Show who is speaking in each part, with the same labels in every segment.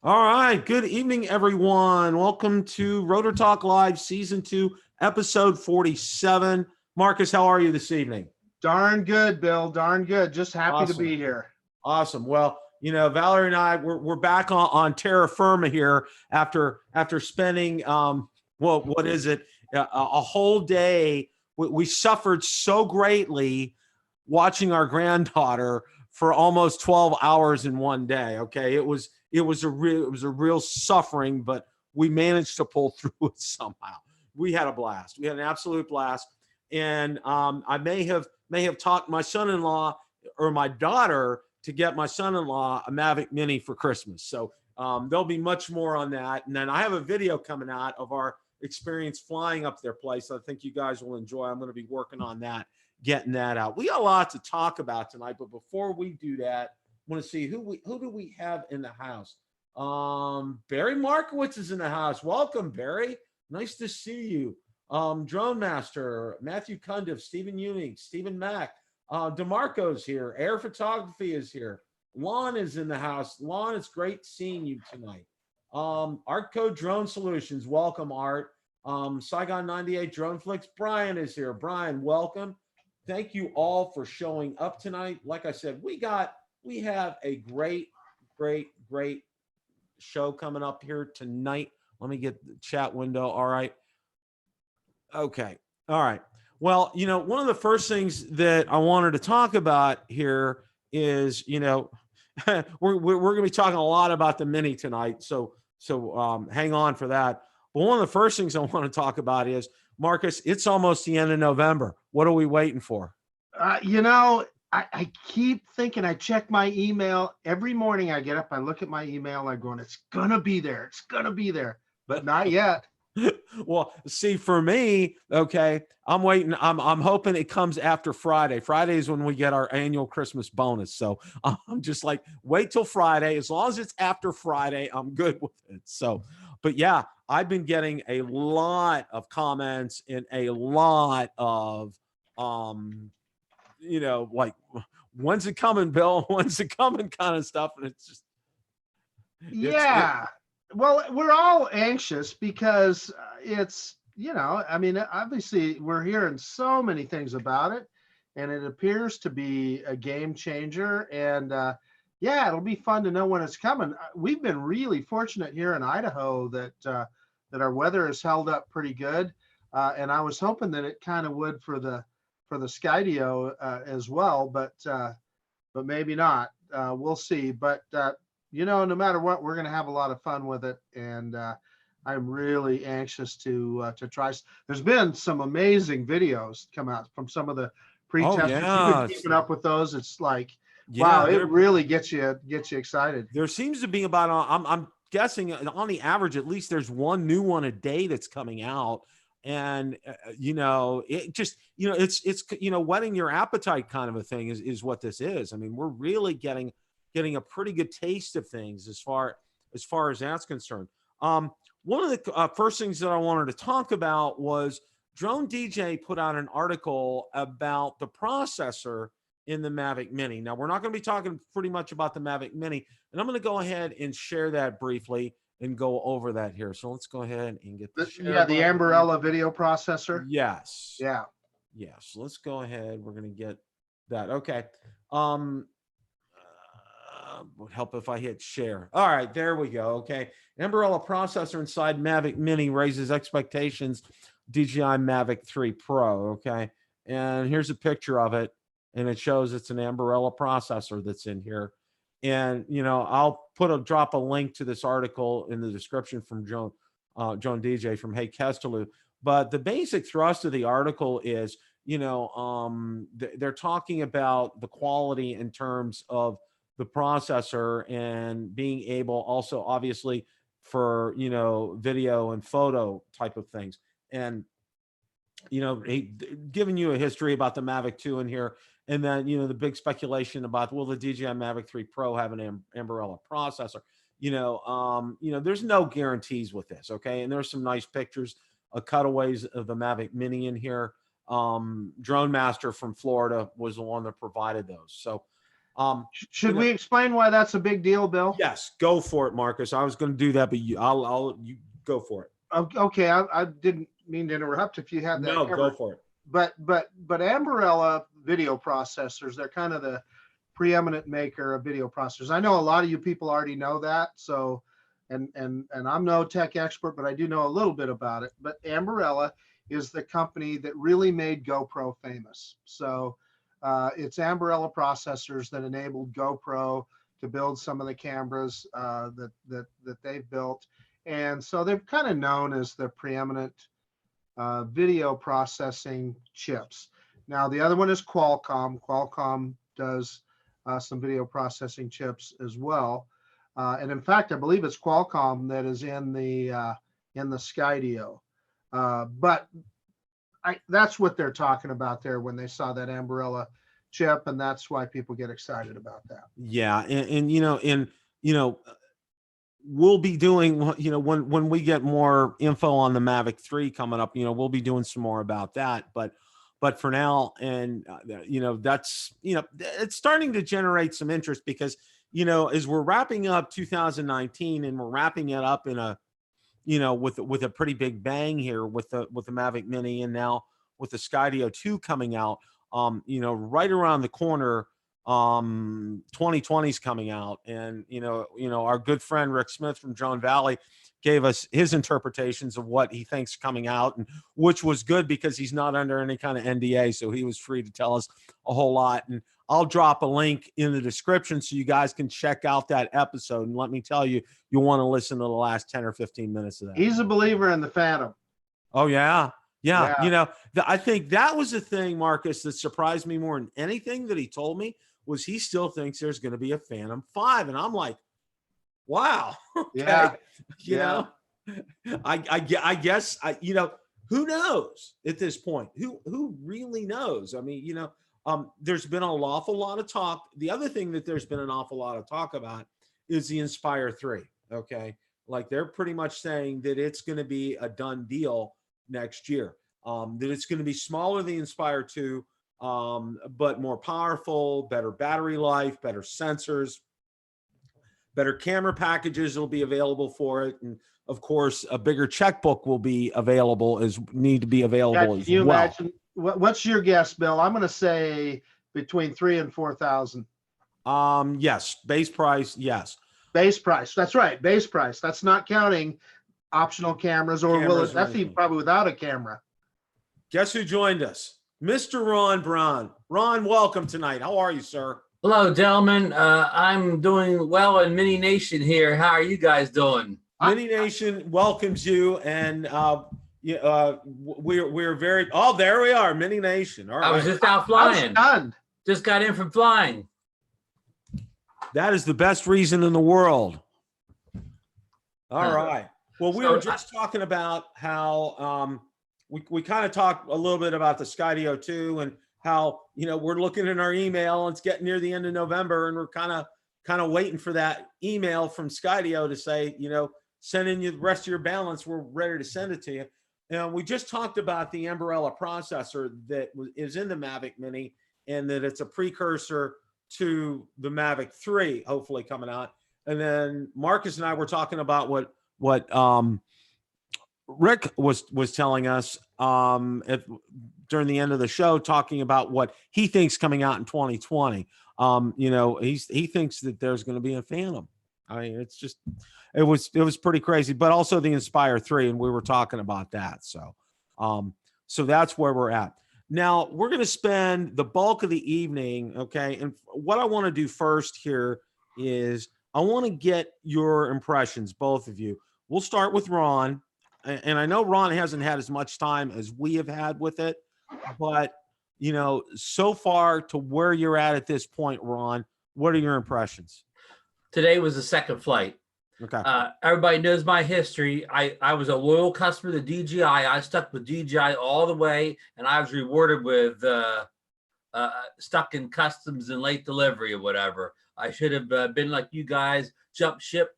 Speaker 1: All right. Good evening, everyone. Welcome to Rotor Talk Live Season 2, Episode 47. Marcus, how are you this evening?
Speaker 2: Darn good, Bill. Darn good. Just happy to
Speaker 1: Awesome.
Speaker 2: be here.
Speaker 1: Awesome. Well, Valerie and I, we're back on terra firma here after spending, well, what is it? A whole day. We suffered so greatly watching our granddaughter for almost 12 hours in one day. Okay. It was a real suffering, but we managed to pull through it somehow. We had a blast. We had an absolute blast. And I may have talked my son-in-law or my daughter to get my son-in-law a Mavic Mini for Christmas. So there'll be much more on that. And then I have a video coming out of our experience flying up their place. I think you guys will enjoy. I'm going to be working on that, getting that out. We got a lot to talk about tonight, but before we do that, I want to see who do we have in the house. Barry Markowitz is in the house. Welcome, Barry. Nice to see you. Drone Master, Matthew Cundiff, Stephen Ewing, Stephen Mack, DeMarco's here. Air Photography is here. Lon is in the house. Lon, it's great seeing you tonight. Art Code Drone Solutions, welcome, Art. Saigon 98 Drone Flicks, Brian is here. Brian, welcome. Thank you all for showing up tonight. Like I said, we have a great show coming up here tonight. Let me get the chat window. All right. Okay. All right. Well, one of the first things that I wanted to talk about here is, we're going to be talking a lot about the Mini tonight. So hang on for that. But one of the first things I want to talk about is, Marcus, it's almost the end of November. What are we waiting for?
Speaker 2: I keep thinking, I check my email every morning. I get up, I look at my email, I'm going, it's going to be there. It's going to be there, but not yet.
Speaker 1: Well, see, for me, okay, I'm waiting. I'm hoping it comes after Friday. Friday is when we get our annual Christmas bonus. So I'm just like, wait till Friday. As long as it's after Friday, I'm good with it. So, but yeah, I've been getting a lot of comments and a lot of, like, when's it coming, Bill? When's it coming kind of stuff. And it's just,
Speaker 2: Well, we're all anxious because obviously we're hearing so many things about it, and it appears to be a game changer. And it'll be fun to know when it's coming. We've been really fortunate here in Idaho that our weather has held up pretty good, and I was hoping that it kind of would for the Skydio as well, but maybe not. We'll see. But no matter what, we're going to have a lot of fun with it, and I'm really anxious to try. There's been some amazing videos come out from some of the pre-testers. You've been keeping up with those. It's like, wow, it really gets you excited.
Speaker 1: There seems to be about, I'm guessing on the average, at least there's one new one a day that's coming out. And it just, it's whetting your appetite kind of a thing is what this is. I mean, we're really getting a pretty good taste of things as far as that's concerned. One of the first things that I wanted to talk about was Drone DJ put out an article about the processor in the Mavic Mini. Now, we're not going to be talking pretty much about the Mavic Mini, and I'm going to go ahead and share that briefly and go over that here. So let's go ahead and get
Speaker 2: the Umbrella video processor.
Speaker 1: Yes.
Speaker 2: Yeah.
Speaker 1: Yes. Let's go ahead. We're going to get that. Okay. Would help if I hit share. All right, there we go. Okay. Umbrella processor inside Mavic Mini raises expectations. DJI Mavic 3 Pro. Okay. And here's a picture of it. And it shows it's an Umbrella processor that's in here. And, I'll drop a link to this article in the description from Joan DJ from Hey Kestelou. But the basic thrust of the article is, they're talking about the quality in terms of the processor and being able also, obviously, for, video and photo type of things. And, giving you a history about the Mavic 2 in here. And then, the big speculation about, will the DJI Mavic 3 Pro have an Umbrella processor? There's no guarantees with this, okay? And there's some nice pictures, cutaways of the Mavic Mini in here. Drone Master from Florida was the one that provided those. So
Speaker 2: Should we explain why that's a big deal, Bill?
Speaker 1: Yes, go for it, Marcus. I was going to do that, but you go for it.
Speaker 2: Okay, I didn't mean to interrupt if you had that.
Speaker 1: No, go for it.
Speaker 2: But Ambarella video processors, they're kind of the preeminent maker of video processors. I know a lot of you people already know that. So, and I'm no tech expert, but I do know a little bit about it. But Ambarella is the company that really made GoPro famous. So it's Ambarella processors that enabled GoPro to build some of the cameras that they've built. And so they're kind of known as the preeminent video processing chips. Now, the other one is Qualcomm. Qualcomm does some video processing chips as well. And in fact, I believe it's Qualcomm that is in the Skydio. But that's what they're talking about there when they saw that Ambarella chip, and that's why people get excited about that.
Speaker 1: Yeah, and we'll be doing, when we get more info on the Mavic 3 coming up, we'll be doing some more about that. But for now, and that's it's starting to generate some interest because as we're wrapping up 2019 and we're wrapping it up in a with a pretty big bang here with the Mavic Mini, and now with the Skydio 2 coming out, right around the corner, 2020 is coming out, and our good friend Rick Smith from Drone Valley gave us his interpretations of what he thinks coming out, and which was good because he's not under any kind of NDA, so he was free to tell us a whole lot. And I'll drop a link in the description so you guys can check out that episode. And let me tell you, you'll want to listen to the last 10 or 15 minutes of that.
Speaker 2: He's a believer in the Phantom.
Speaker 1: Oh yeah. I think that was the thing, Marcus, that surprised me more than anything that he told me was he still thinks there's going to be a Phantom 5. And I'm like, wow. Okay. I guess who knows at this point? Who really knows? I mean, there's been an awful lot of talk. The other thing that there's been an awful lot of talk about is the Inspire 3. Okay. Like they're pretty much saying that it's going to be a done deal next year. That it's going to be smaller than the Inspire 2, but more powerful, better battery life, better sensors, better camera packages will be available for it. And of course, a bigger checkbook will be available as well.
Speaker 2: Imagine, what's your guess, Bill? I'm going to say between $3,000 and $4,000.
Speaker 1: Yes. Base price. Yes.
Speaker 2: Base price. That's right. Base price. That's not counting optional cameras, that's even probably without a camera.
Speaker 1: Guess who joined us? Mr. Ron Brown. Ron, welcome tonight. How are you, sir?
Speaker 3: Hello, gentlemen. I'm doing well in Mini Nation here. How are you guys doing?
Speaker 1: Mini Nation welcomes you, and we're very. Oh, there we are, Mini Nation. All right.
Speaker 3: I was just out flying. Just got in from flying.
Speaker 1: That is the best reason in the world. All right. Well, we were just talking about how we kind of talked a little bit about the Skydio 2 and how we're looking in our email and it's getting near the end of November and we're kind of waiting for that email from Skydio to say send in the rest of your balance. We're ready to send it to you. And we just talked about the Ambarella processor that is in the Mavic Mini and that it's a precursor to the Mavic 3, hopefully coming out. And then Marcus and I were talking about what Rick was telling us during the end of the show, talking about what he thinks coming out in 2020. He thinks that there's going to be a Phantom. I mean, it was pretty crazy, but also the Inspire 3, and we were talking about that. So that's where we're at. Now we're going to spend the bulk of the evening. Okay. And what I want to do first here is I want to get your impressions, both of you. We'll start with Ron. And I know Ron hasn't had as much time as we have had with it, but so far to where you're at this point, Ron, what are your impressions?
Speaker 3: Today was the second flight.
Speaker 1: Okay.
Speaker 3: Everybody knows my history. I was a loyal customer to DJI. I stuck with DJI all the way, and I was rewarded with stuck in customs and late delivery or whatever. I should have been like you guys, jumped ship,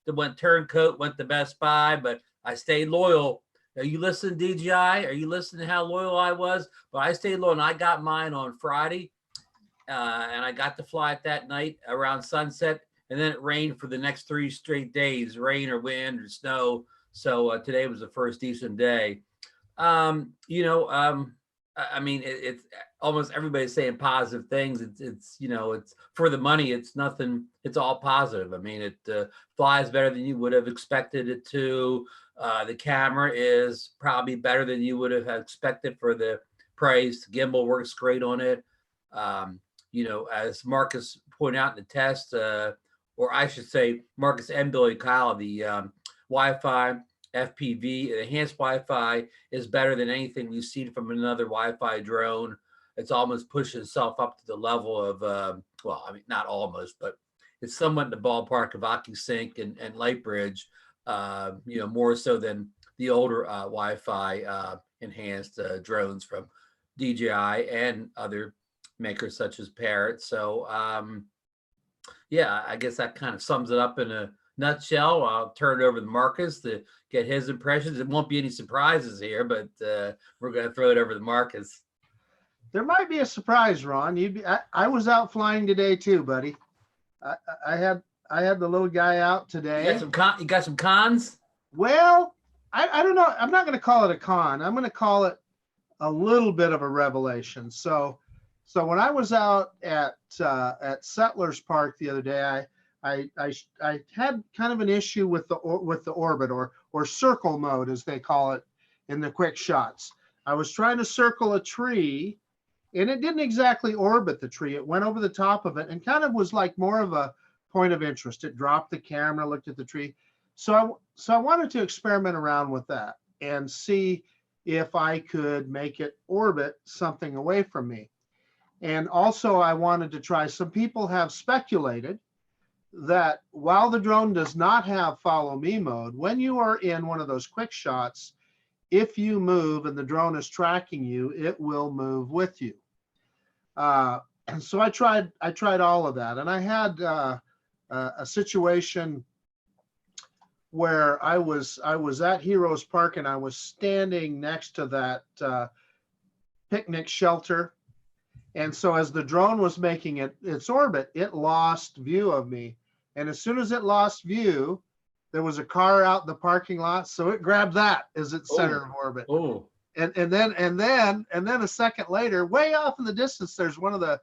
Speaker 3: that went turncoat, went to Best Buy, but I stayed loyal. Are you listening, DJI? Are you listening to how loyal I was? But I stayed loyal, and I got mine on Friday. and I got to fly it that night around sunset, and then it rained for the next 3 straight days, rain or wind or snow. So today was the first decent day. I mean, it's almost everybody's saying positive things. It's it's for the money. It's nothing. It's all positive. I mean, it flies better than you would have expected it to. The camera is probably better than you would have expected for the price. The gimbal works great on it. As Marcus pointed out in the test, or I should say, Marcus and Billy Kyle, the Wi-Fi FPV enhanced Wi-Fi is better than anything we've seen from another Wi-Fi drone. It's almost pushed itself up to the level of, well, I mean, not almost, but it's somewhat in the ballpark of OcuSync and Lightbridge, more so than the older Wi-Fi enhanced drones from DJI and other makers such as Parrot. So, yeah, I guess that kind of sums it up in a nutshell. I'll turn it over to Marcus to get his impressions. It won't be any surprises here, but we're going to throw it over to Marcus.
Speaker 2: There might be a surprise, Ron. I was out flying today too, buddy. I had the little guy out today.
Speaker 3: You got some cons?
Speaker 2: Well, I don't know. I'm not going to call it a con. I'm going to call it a little bit of a revelation. So when I was out at Settlers Park the other day, I had kind of an issue with the orbit or circle mode, as they call it in the quick shots. I was trying to circle a tree, and it didn't exactly orbit the tree. It went over the top of it and kind of was like more of a point of interest. It dropped the camera, looked at the tree. So I wanted to experiment around with that and see if I could make it orbit something away from me. And also I wanted to try, some people have speculated that while the drone does not have follow me mode, when you are in one of those quick shots, if you move and the drone is tracking you, it will move with you. And so I tried all of that, and I had a situation where I was at Heroes Park, and I was standing next to that picnic shelter. And so as the drone was making its orbit, it lost view of me. And as soon as it lost view, there was a car out in the parking lot, so it grabbed that as its center of orbit.
Speaker 3: Oh.
Speaker 2: And then a second later, way off in the distance, there's one of the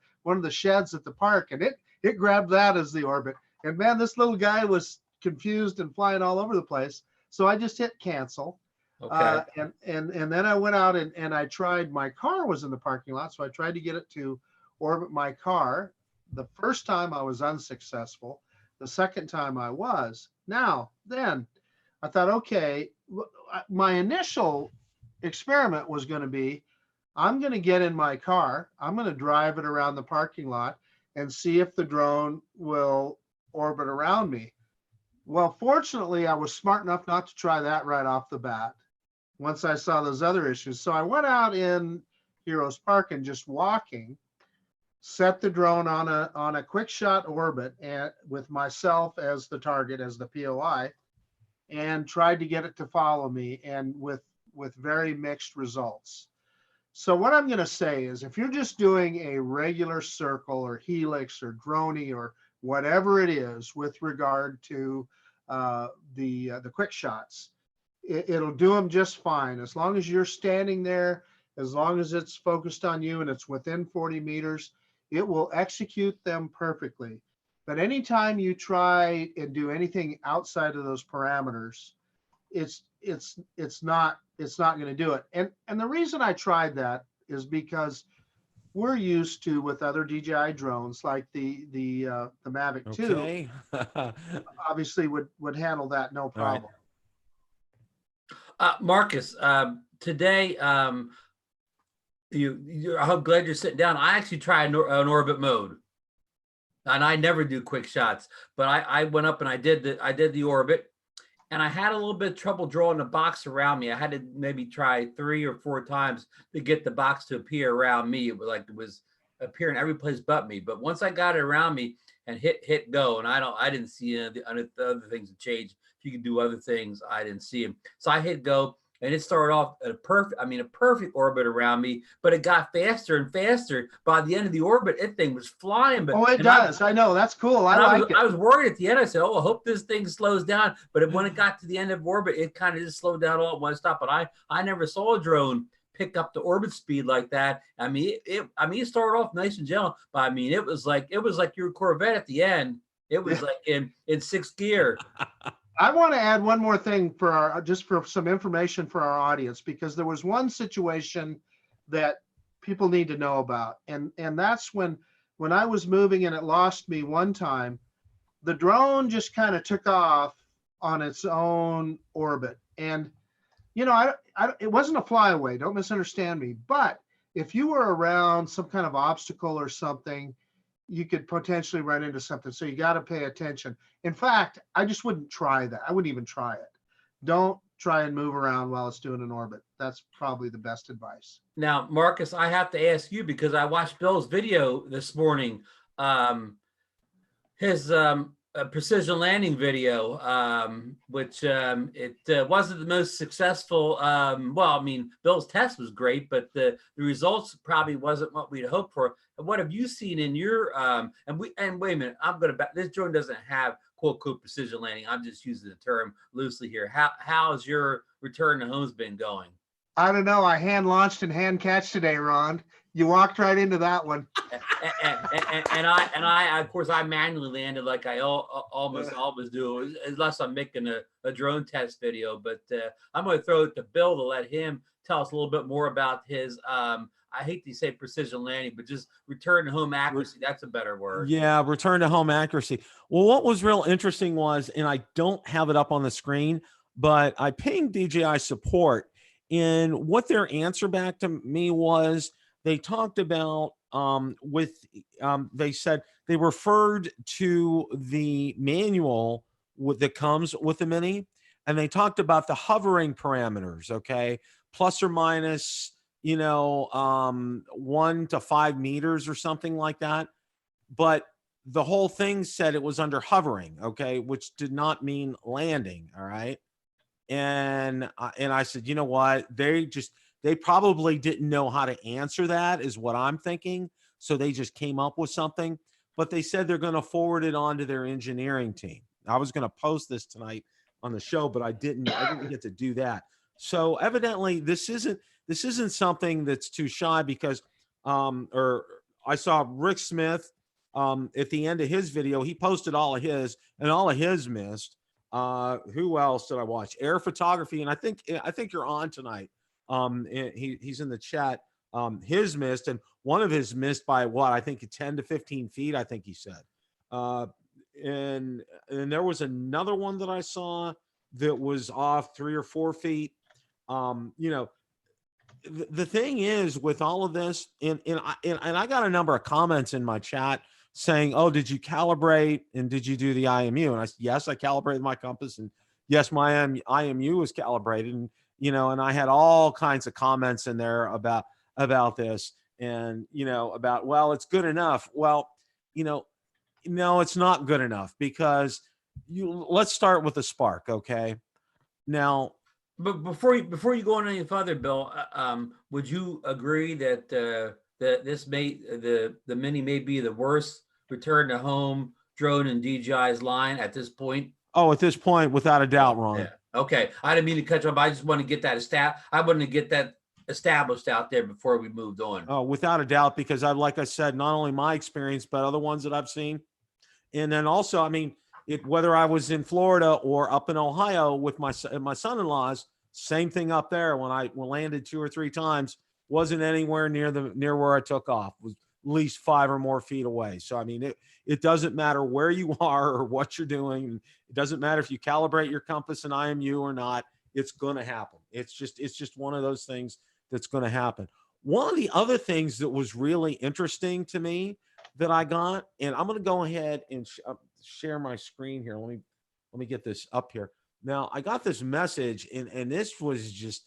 Speaker 2: sheds at the park, and it grabbed that as the orbit. And man, this little guy was confused and flying all over the place. So I just hit cancel.
Speaker 3: Okay.
Speaker 2: And then I went out and I tried. My car was in the parking lot, so I tried to get it to orbit my car. The first time I was unsuccessful. The second time I was. Now, then I thought, okay, my initial experiment was going to be, I'm going to get in my car, I'm going to drive it around the parking lot and see if the drone will orbit around me. Well, fortunately, I was smart enough not to try that right off the bat once I saw those other issues. So I went out in Heroes Park and just walking, set the drone on a quick shot orbit and with myself as the target, as the POI, and tried to get it to follow me, and with very mixed results. So what I'm going to say is, if you're just doing a regular circle or helix or droney or whatever it is with regard to the quick shots, it'll do them just fine. As long as you're standing there, as long as it's focused on you and it's within 40 meters, it will execute them perfectly. But anytime you try and do anything outside of those parameters, it's not going to do it. And the reason I tried that is because we're used to, with other DJI drones like the Mavic 2, obviously would handle that no problem.
Speaker 3: Right. Marcus, today, I'm glad you're sitting down. I actually tried an orbit mode, and I never do quick shots, but I went up and I did the orbit, and I had a little bit of trouble drawing the box around me. I had to maybe try 3 or 4 times to get the box to appear around me. It was appearing every place but me. But once I got it around me and hit go, and I didn't see the other things that changed. If you could do other things, I didn't see them. So I hit go, and it started off at a perfect orbit around me, but it got faster and faster. By the end of the orbit, it thing was flying. But
Speaker 2: oh, it does. I know, that's cool. I like it.
Speaker 3: I was worried at the end. I said, "Oh, I hope this thing slows down." But when it got to the end of orbit, it kind of just slowed down all at one stop. But I never saw a drone pick up the orbit speed like that. I mean, it started off nice and gentle, but I mean, it was like your Corvette at the end. It was like in sixth gear.
Speaker 2: I want to add one more thing just for some information for our audience, because there was one situation that people need to know about. And that's when I was moving and it lost me one time, the drone just kind of took off on its own orbit. And, you know, it wasn't a flyaway, don't misunderstand me. But if you were around some kind of obstacle or something, you could potentially run into something. So you got to pay attention. In fact, I just wouldn't try that. I wouldn't even try it. Don't try and move around while it's doing an orbit. That's probably the best advice.
Speaker 3: Now, Marcus, I have to ask you, because I watched Bill's video this morning, his precision landing video, which it wasn't the most successful. Well, I mean, Bill's test was great, but the results probably wasn't what we'd hoped for. What have you seen in your and wait a minute, this drone doesn't have quote precision landing. I'm just using the term loosely here. How's your return to home's been going?
Speaker 2: I don't know. I hand launched and hand catch today, Ron. You walked right into that one.
Speaker 3: and I of course I manually landed like I almost always do, unless I'm making a drone test video. But I'm going to throw it to Bill to let him tell us a little bit more about his I hate to say precision landing, but just return to home accuracy. That's a better word.
Speaker 1: Yeah, return to home accuracy. Well, what was real interesting was, and I don't have it up on the screen, but I pinged DJI support, and what their answer back to me was, they talked about they said they referred to the manual that comes with the Mini, and they talked about the hovering parameters, okay, plus or minus, 1 to 5 meters or something like that. But the whole thing said it was under hovering, okay, which did not mean landing. All right. And I said, you know what? They probably didn't know how to answer that, is what I'm thinking. So they just came up with something, but they said they're going to forward it on to their engineering team. I was going to post this tonight on the show, but I didn't get to do that. So evidently this isn't something that's too shy, because or I saw Rick Smith at the end of his video, he posted all of his, and all of his missed. Who else did I watch? Air Photography, and I think you're on tonight. He's in the chat. His missed, and one of his missed by what I think 10 to 15 feet, I think he said. And there was another one that I saw that was off 3 or 4 feet. The thing is with all of this, and I got a number of comments in my chat saying, "Oh, did you calibrate and did you do the IMU?" And I said, "Yes, I calibrated my compass, and yes, my IMU was calibrated." And and I had all kinds of comments in there about this, and about, well, it's good enough. Well, no, it's not good enough, because let's start with the Spark, okay? Now,
Speaker 3: but before you go on any further, Bill, would you agree that the Mini may be the worst return to home drone in DJI's line at this point?
Speaker 1: Oh, at this point, without a doubt, Ron.
Speaker 3: Yeah. Okay, I didn't mean to cut you off. I just want to get that established out there before we moved on.
Speaker 1: Oh, without a doubt, because like I said, not only my experience, but other ones that I've seen. And then also, I mean, whether I was in Florida or up in Ohio with my son-in-laws, same thing up there. When I landed 2 or 3 times, wasn't anywhere near where I took off. Was at least 5 or more feet away. So I mean, it doesn't matter where you are or what you're doing. It doesn't matter if you calibrate your compass and IMU or not. It's going to happen. It's just one of those things that's going to happen. One of the other things that was really interesting to me that I got, and I'm going to go ahead and share my screen here. Let me get this up here. Now, I got this message, and this was just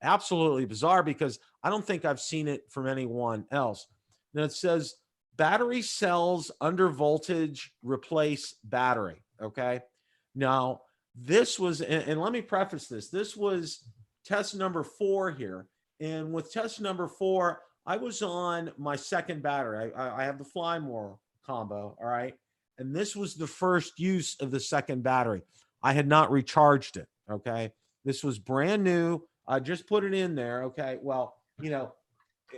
Speaker 1: absolutely bizarre, because I don't think I've seen it from anyone else. Now, it says, battery cells under voltage, replace battery. Okay. Now, this was, and let me preface this. This was test number 4 here. And with test number 4, I was on my second battery. I have the Fly More combo, all right? And this was the first use of the second battery. I had not recharged it, okay? This was brand new. I just put it in there, okay? Well, you know,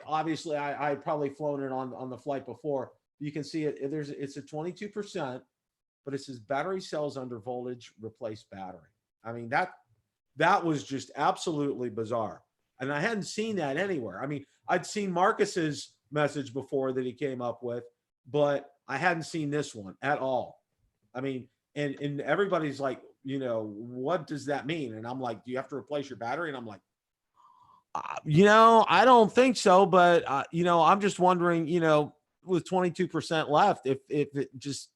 Speaker 1: obviously I had probably flown it on the flight before. You can see it. It's a 22%, but it says battery cells under voltage, replace battery. I mean, that was just absolutely bizarre. And I hadn't seen that anywhere. I mean, I'd seen Marcus's message before that he came up with, but I hadn't seen this one at all. I mean, and everybody's like, you know, what does that mean? And I'm like, do you have to replace your battery? And I'm like, you know, I don't think so, but you know, I'm just wondering, you know, with 22% left, if it just,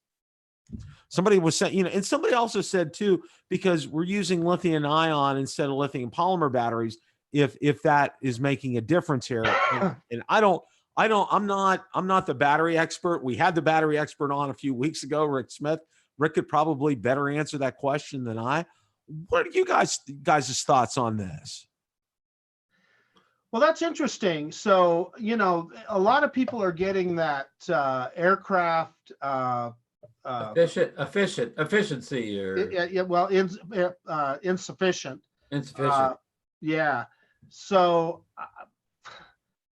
Speaker 1: somebody was saying, you know, and somebody also said too, because we're using lithium ion instead of lithium polymer batteries, if that is making a difference here. And I'm not the battery expert. We had the battery expert on a few weeks ago, Rick Smith. Rick could probably better answer that question than I. What are you guys' thoughts on this?
Speaker 2: Well, that's interesting. So, you know, a lot of people are getting that aircraft
Speaker 3: efficiency or
Speaker 2: insufficient.
Speaker 3: Insufficient.
Speaker 2: Yeah. So,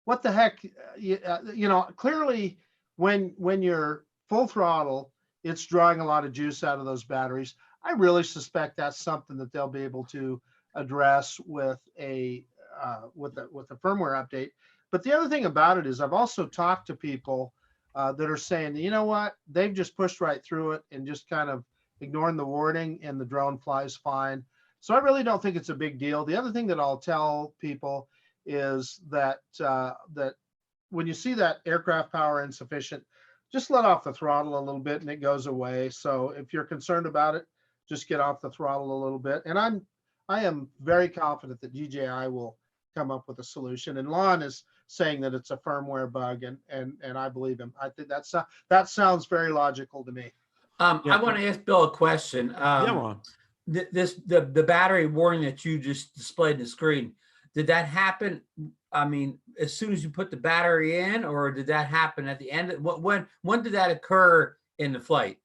Speaker 2: what the heck? You know, clearly, when you're full throttle, it's drawing a lot of juice out of those batteries. I really suspect that's something that they'll be able to address with a firmware update. But the other thing about it is, I've also talked to people that are saying, you know what, they've just pushed right through it and just kind of ignoring the warning, and the drone flies fine. So I really don't think it's a big deal. The other thing that I'll tell people is that that when you see that aircraft power insufficient, just let off the throttle a little bit and it goes away. So if you're concerned about it, just get off the throttle a little bit. And I am very confident that DJI will come up with a solution. And Lon is saying that it's a firmware bug, and I believe him. I think that sounds very logical to me.
Speaker 3: I want to ask Bill a question.
Speaker 1: Yeah, Ron.
Speaker 3: The battery warning that you just displayed on the screen, did that happen? I mean, as soon as you put the battery in, or did that happen at the end? When did that occur in the flight?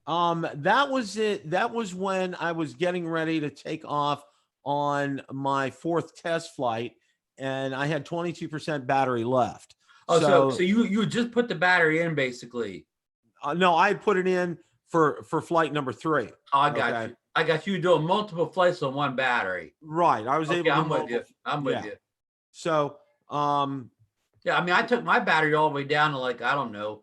Speaker 1: That was it. That was when I was getting ready to take off on my 4th test flight, and I had 22% battery left.
Speaker 3: Oh, so you just put the battery in basically?
Speaker 1: No, I put it in for flight number 3.
Speaker 3: Oh, I got you. I got you doing multiple flights on one battery.
Speaker 1: Right. I was able to.
Speaker 3: I'm with you.
Speaker 1: So,
Speaker 3: yeah, I mean, I took my battery all the way down to, like, I don't know,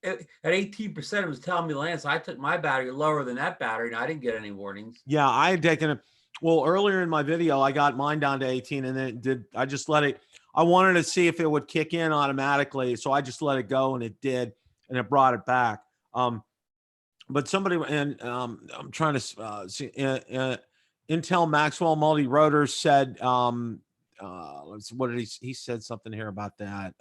Speaker 3: at 18%, it was telling me to land. So I took my battery lower than that battery, and I didn't get any warnings.
Speaker 1: Yeah, I had taken it. Well, earlier in my video, I got mine down to 18, and then I just let it. I wanted to see if it would kick in automatically, so I just let it go, and it did, and it brought it back. But somebody, and I'm trying to see, Intel Maxwell Multi-Rotor said, what did he said something here about that.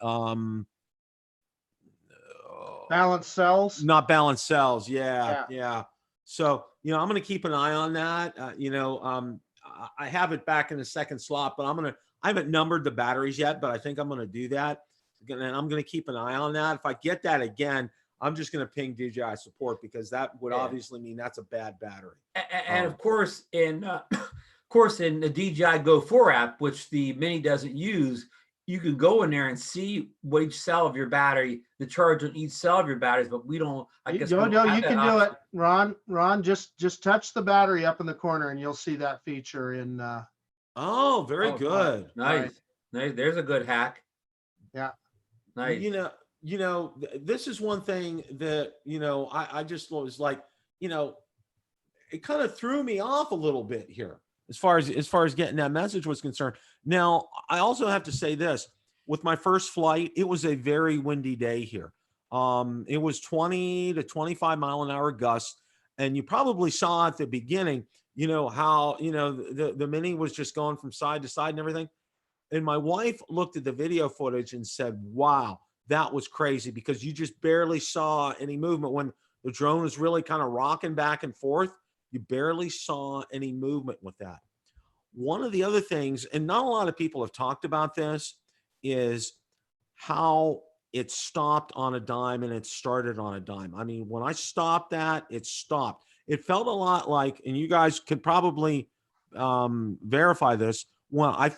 Speaker 2: Balanced cells?
Speaker 1: Not balanced cells. Yeah. So, you know, I'm going to keep an eye on that. I have it back in the second slot, but I haven't numbered the batteries yet, but I think I'm going to do that. And I'm going to keep an eye on that. If I get that again, I'm just going to ping DJI support, because that would obviously mean that's a bad battery.
Speaker 3: And of course, in the DJI Go 4 app, which the Mini doesn't use, you can go in there and see what each cell of your battery, the charge on each cell of your batteries, but we don't. I guess
Speaker 2: you can do it, Ron. Ron, just touch the battery up in the corner, and you'll see that feature in.
Speaker 1: Oh, very good.
Speaker 3: Nice. There's a good hack.
Speaker 2: Yeah.
Speaker 3: Nice.
Speaker 1: You know, this is one thing that, you know, I just was like, you know, it kind of threw me off a little bit here as far as getting that message was concerned. Now, I also have to say this, with my first flight, it was a very windy day here. It was 20 to 25 mile an hour gusts. And you probably saw at the beginning, you know, how, you know, the Mini was just going from side to side and everything. And my wife looked at the video footage and said, wow, that was crazy, because you just barely saw any movement. When the drone was really kind of rocking back and forth, you barely saw any movement with that. one of the other things, and not a lot of people have talked about this, is how it stopped on a dime and it started on a dime. I mean, when I stopped that, it stopped. It felt a lot like, and you guys could probably verify this. When I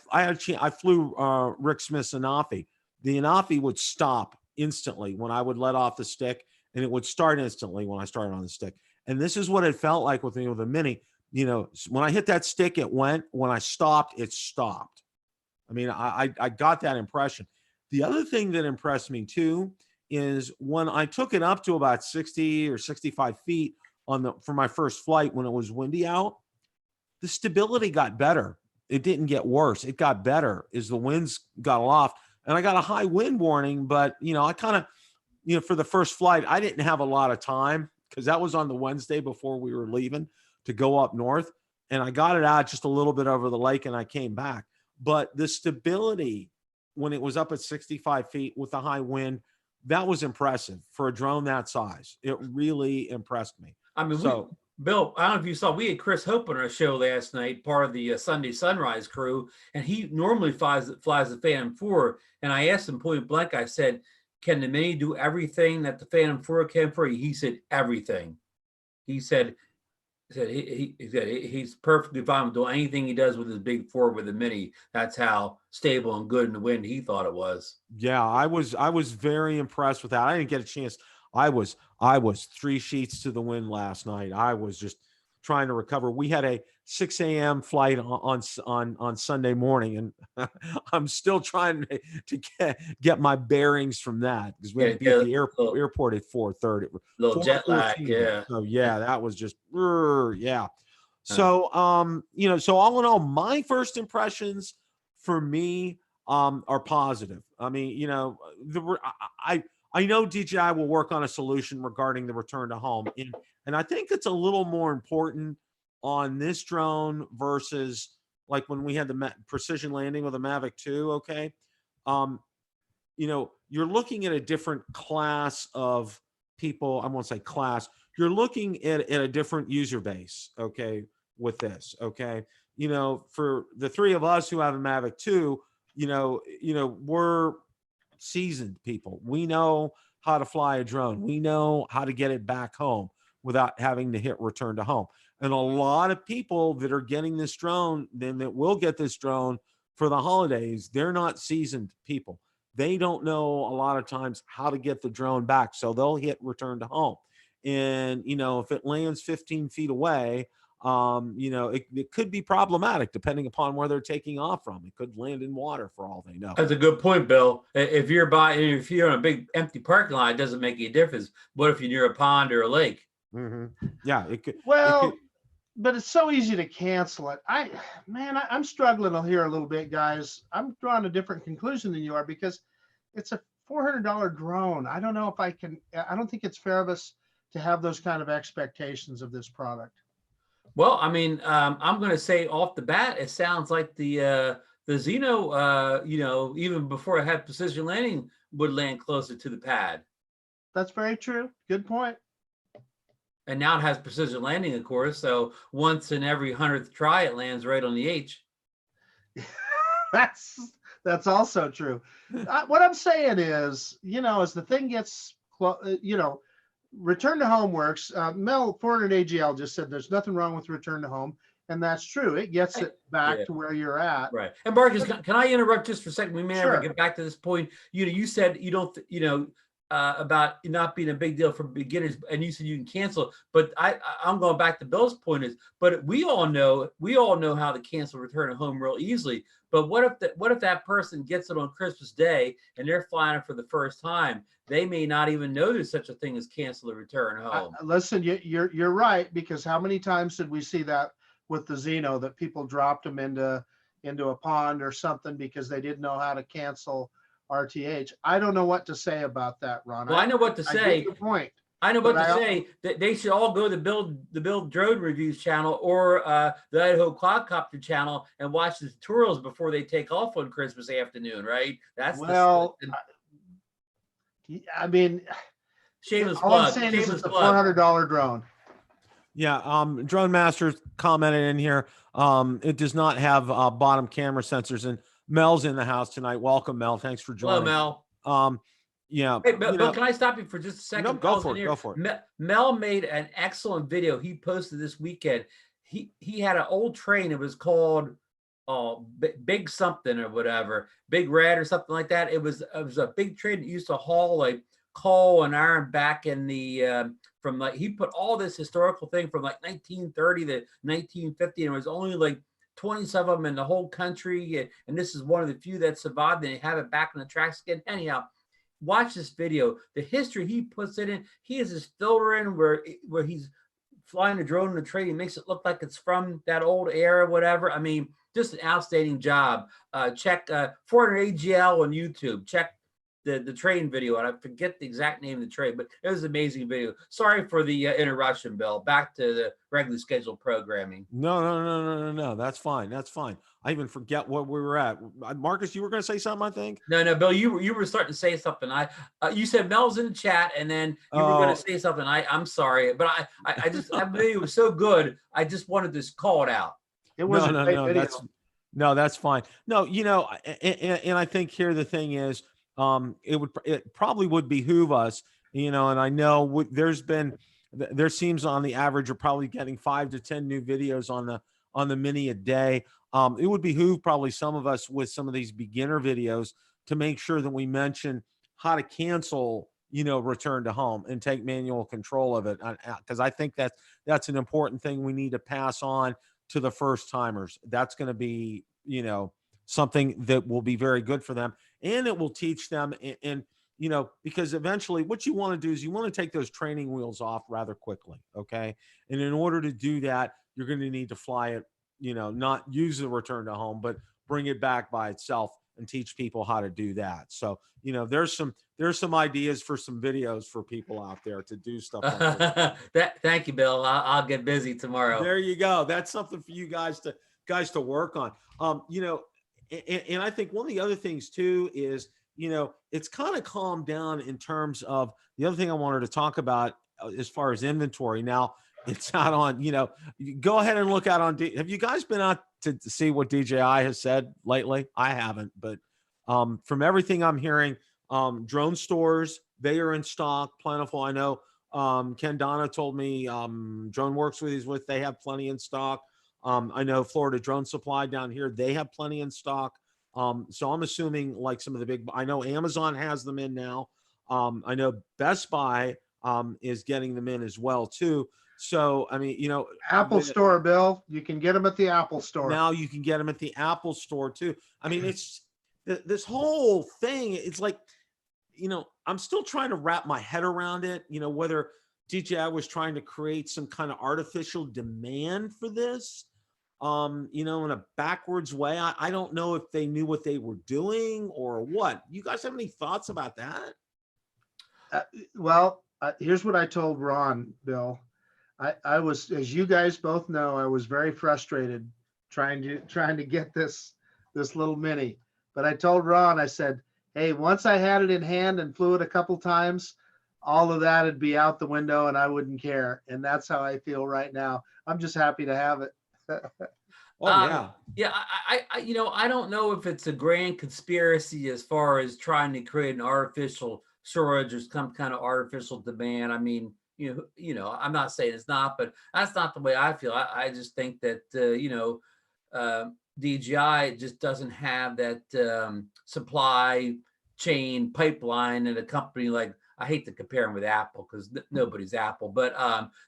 Speaker 1: flew Rick Smith's Anafi, the Anafi would stop instantly when I would let off the stick, and it would start instantly when I started on the stick. And this is what it felt like with me with a Mini. You know, when I hit that stick, it went. When I stopped, it stopped. I mean, I got that impression. The other thing that impressed me too is when I took it up to about 60 or 65 feet for my first flight when it was windy out, the stability got better. It didn't get worse. It got better as the winds got aloft. And I got a high wind warning, but I kind of, for the first flight, I didn't have a lot of time because that was on the Wednesday before we were leaving to go up north. And I got it out just a little bit over the lake and I came back. But the stability when it was up at 65 feet with a high wind, that was impressive for a drone that size. It really impressed me.
Speaker 3: I mean, Bill, I don't know if you saw, we had Chris Hope on our show last night, part of the Sunday Sunrise crew, and he normally flies the Phantom 4. And I asked him point blank, I said, can the Mini do everything that the Phantom 4 can for you? He said, everything. He said he's perfectly fine with doing anything he does with his big 4 with the Mini. That's how stable and good in the wind he thought it was.
Speaker 1: Yeah, I was very impressed with that. I didn't get a chance. I was 3 sheets to the wind last night. I was just trying to recover. We had a 6 a.m. flight on Sunday morning, and I'm still trying to get my bearings from that because we had to be at the airport at 4:30.
Speaker 3: Little jet lag, yeah.
Speaker 1: So yeah, that was just yeah. So so all in all, my first impressions for me are positive. I mean, I know DJI will work on a solution regarding the return to home, and I think it's a little more important on this drone versus like when we had the precision landing with the Mavic 2. Okay, you're looking at a different class of people. I won't say class. You're looking at a different user base. Okay, with this. Okay, for the three of us who have a Mavic 2, we're seasoned people. We know how to fly a drone. We know how to get it back home without having to hit return to home. And a lot of people that are getting this drone, then that will get this drone for the holidays, they're not seasoned people. They don't know a lot of times how to get the drone back. So they'll hit return to home. And, if it lands 15 feet away, it could be problematic depending upon where they're taking off from. It could land in water for all they know.
Speaker 3: That's a good point, Bill. If you're in a big empty parking lot, it doesn't make any difference. What if you're near a pond or a lake?
Speaker 1: Mm-hmm. Yeah, it could.
Speaker 2: Well, but it's so easy to cancel it. I'm struggling here a little bit, guys. I'm drawing a different conclusion than you are because it's a $400 drone. I don't know if I don't think it's fair of us to have those kind of expectations of this product.
Speaker 3: Well, I mean, I'm going to say off the bat, it sounds like the Zino, even before I had precision landing, would land closer to the pad.
Speaker 2: That's very true. Good point.
Speaker 3: And now it has precision landing, of course. So once in every 100th try, it lands right on the H.
Speaker 2: That's also true. What I'm saying is, as the thing gets, return to home works. Mel 400 AGL just said there's nothing wrong with return to home. And that's true. It gets it back to where you're at.
Speaker 3: Right. And Marcus, can I interrupt just for a second? We may
Speaker 2: Sure.
Speaker 3: never get back to this point. You said you don't, about not being a big deal for beginners, and you said you can cancel. But I'm going back to Bill's point but we all know how to cancel return to home real easily. But what if that person gets it on Christmas Day and they're flying it for the first time? They may not even know there's such a thing as cancel the return home.
Speaker 2: Listen, you're right, because how many times did we see that with the Zino, that people dropped them into a pond or something because they didn't know how to cancel RTH? I don't know what to say about that, Ron.
Speaker 3: Well, I know what to say.
Speaker 2: I get your point.
Speaker 3: I know what to say. That they should all go to the BillTheDroneReviewer channel or the Idaho Quadcoptor channel and watch the tutorials before they take off on Christmas afternoon, right?
Speaker 2: I mean,
Speaker 3: shameless
Speaker 2: all
Speaker 3: plug.
Speaker 2: I'm saying is it's a $400 drone.
Speaker 1: Yeah, Drone Master commented in here. It does not have bottom camera sensors, and Mel's in the house tonight. Welcome, Mel. Thanks for
Speaker 3: Hello,
Speaker 1: joining.
Speaker 3: Mel.
Speaker 1: Yeah,
Speaker 3: Hey, Bill, can I stop you for just a second?
Speaker 1: no, go for it. Go for it.
Speaker 3: Mel made an excellent video he posted this weekend. He had an old train. It was called Big something or whatever, Big Red or something like that. It was a big train that used to haul like coal and iron back in the from like, he put all this historical thing from like 1930 to 1950, and it was only like 27 of them in the whole country, and this is one of the few that survived, and they have it back on the tracks again. Anyhow, watch this video. The history he puts it in. He has this filter in where he's flying a drone in the train. He makes it look like it's from that old era, whatever. I mean, just an outstanding job. Check 400 AGL on YouTube. Check the train video, and I forget the exact name of the train, but it was an amazing video. Sorry for the interruption, Bill. Back to the regularly scheduled programming.
Speaker 1: No. That's fine. That's fine. I even forget what we were at. Marcus, you were going to say something, I think.
Speaker 3: No, Bill, you were starting to say something. You said Mel's in the chat, and then you were going to say something. I'm sorry, but I just, that video was so good. I just wanted to call it out.
Speaker 2: It was a great video.
Speaker 1: That's fine. No, and I think here the thing is, it probably would behoove us, and I know there seems on the average you're probably getting 5 to 10 new videos on the Mini a day. It would behoove probably some of us with some of these beginner videos to make sure that we mention how to cancel, return to home and take manual control of it, because I think that's an important thing we need to pass on to the first timers. That's going to be, something that will be very good for them, and it will teach them. And because eventually what you want to do is you want to take those training wheels off rather quickly. Okay. And in order to do that, you're going to need to fly it, not use the return to home, but bring it back by itself and teach people how to do that. So, there's some ideas for some videos for people out there to do stuff like that.
Speaker 3: Thank you, Bill. I'll get busy tomorrow.
Speaker 1: There you go. That's something for you guys to work on. And I think one of the other things too is, it's kind of calmed down in terms of the other thing I wanted to talk about as far as inventory. Now it's out on, go ahead and look out on, have you guys been out to see what DJI has said lately? I haven't, but from everything I'm hearing, drone stores, they are in stock, plentiful. I know Ken Donna told me Drone Works with, they have plenty in stock. I know Florida Drone Supply down here, they have plenty in stock. So I'm assuming like some of the big, I know Amazon has them in now. I know Best Buy is getting them in as well too. So, I mean,
Speaker 2: Apple Store, Bill, you can get them at the Apple Store.
Speaker 1: Now you can get them at the Apple Store too. I mean, it's this whole thing. It's like, I'm still trying to wrap my head around it, whether DJI was trying to create some kind of artificial demand for this, in a backwards way. I don't know if they knew what they were doing or what. You guys have any thoughts about that?
Speaker 2: Here's what I told Ron, Bill. I was, as you guys both know, I was very frustrated trying to get this little Mini. But I told Ron, I said, hey, once I had it in hand and flew it a couple times, all of that would be out the window and I wouldn't care. And that's how I feel right now. I'm just happy to have it.
Speaker 3: Yeah, I don't know if it's a grand conspiracy as far as trying to create an artificial shortage or some kind of artificial demand. I mean, I'm not saying it's not, but that's not the way I feel. I just think that, DJI just doesn't have that supply chain pipeline in a company like, I hate to compare them with Apple because nobody's Apple, but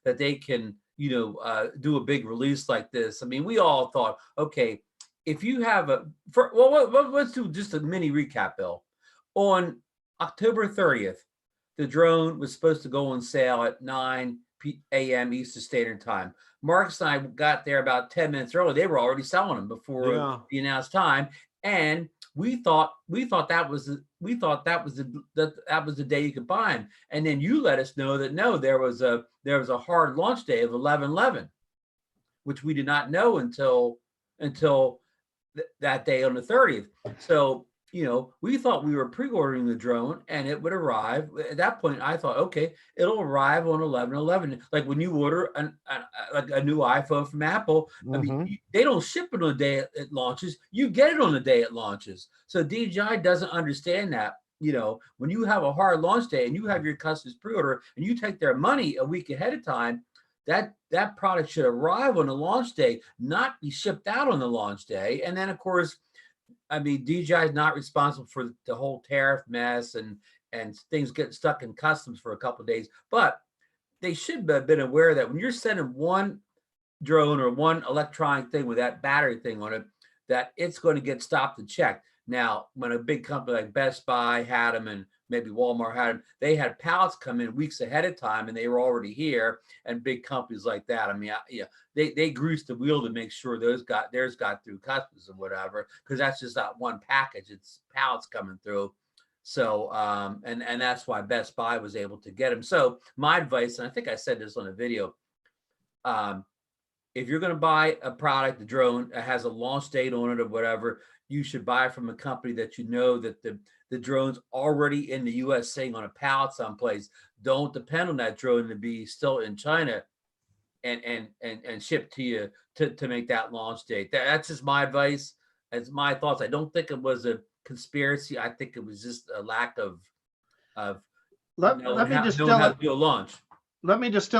Speaker 3: that they can, do a big release like this. I mean, we all thought, okay, if you have let's do just a mini recap, Bill. On October 30th, the drone was supposed to go on sale at 9 a.m. Eastern Standard Time. Marcus and I got there about 10 minutes early. They were already selling them before the announced time, and we thought that was the day you could buy them. And then you let us know that no, there was a hard launch day of 11/11, which we did not know until that day on the 30th. So you know, we thought we were pre-ordering the drone and it would arrive. At that point, I thought, okay, it'll arrive on 11/11. Like when you order like a new iPhone from Apple, I mean, they don't ship it on the day it launches. You get it on the day it launches. So DJI doesn't understand that. You know, when you have a hard launch day and you have your customers pre-order and you take their money a week ahead of time, that product should arrive on the launch day, not be shipped out on the launch day. And then, of course, I mean, DJI is not responsible for the whole tariff mess and things get stuck in customs for a couple of days. But they should have been aware that when you're sending one drone or one electronic thing with that battery thing on it, that it's going to get stopped and checked. Now, when a big company like Best Buy had them and maybe Walmart had them, they had pallets come in weeks ahead of time and they were already here. And big companies like that, I mean, yeah, they greased the wheel to make sure theirs got through customs and whatever, because that's just not one package; it's pallets coming through. So, and that's why Best Buy was able to get them. So, my advice, and I think I said this on a video, if you're going to buy a product, the drone, that has a launch date on it or whatever, you should buy from a company that you know that the drone's already in the U.S. sitting on a pallet someplace. Don't depend on that drone to be still in China and shipped to you to make that launch date. That's just my advice. That's my thoughts. I don't think it was a conspiracy. I think it was just a lack of
Speaker 2: let me distill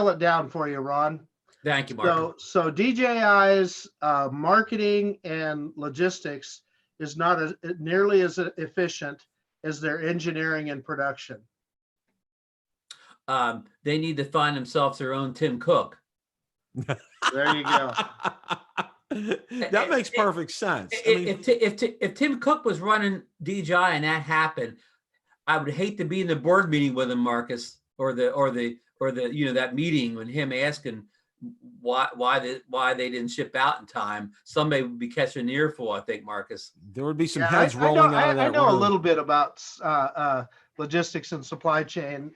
Speaker 2: it down for you, Ron.
Speaker 3: Thank you, Mark.
Speaker 2: So DJI's marketing and logistics is not nearly as efficient as their engineering and production.
Speaker 3: They need to find themselves their own Tim Cook.
Speaker 2: There you go.
Speaker 1: That makes perfect sense.
Speaker 3: If Tim Cook was running DJI and that happened, I would hate to be in the board meeting with him, Marcus, or the you know, that meeting when him asking why they didn't ship out in time. Somebody would be catching an earful, I think, Marcus.
Speaker 1: There would be some heads rolling out of that
Speaker 2: I know
Speaker 1: room.
Speaker 2: a little bit about logistics and supply chain.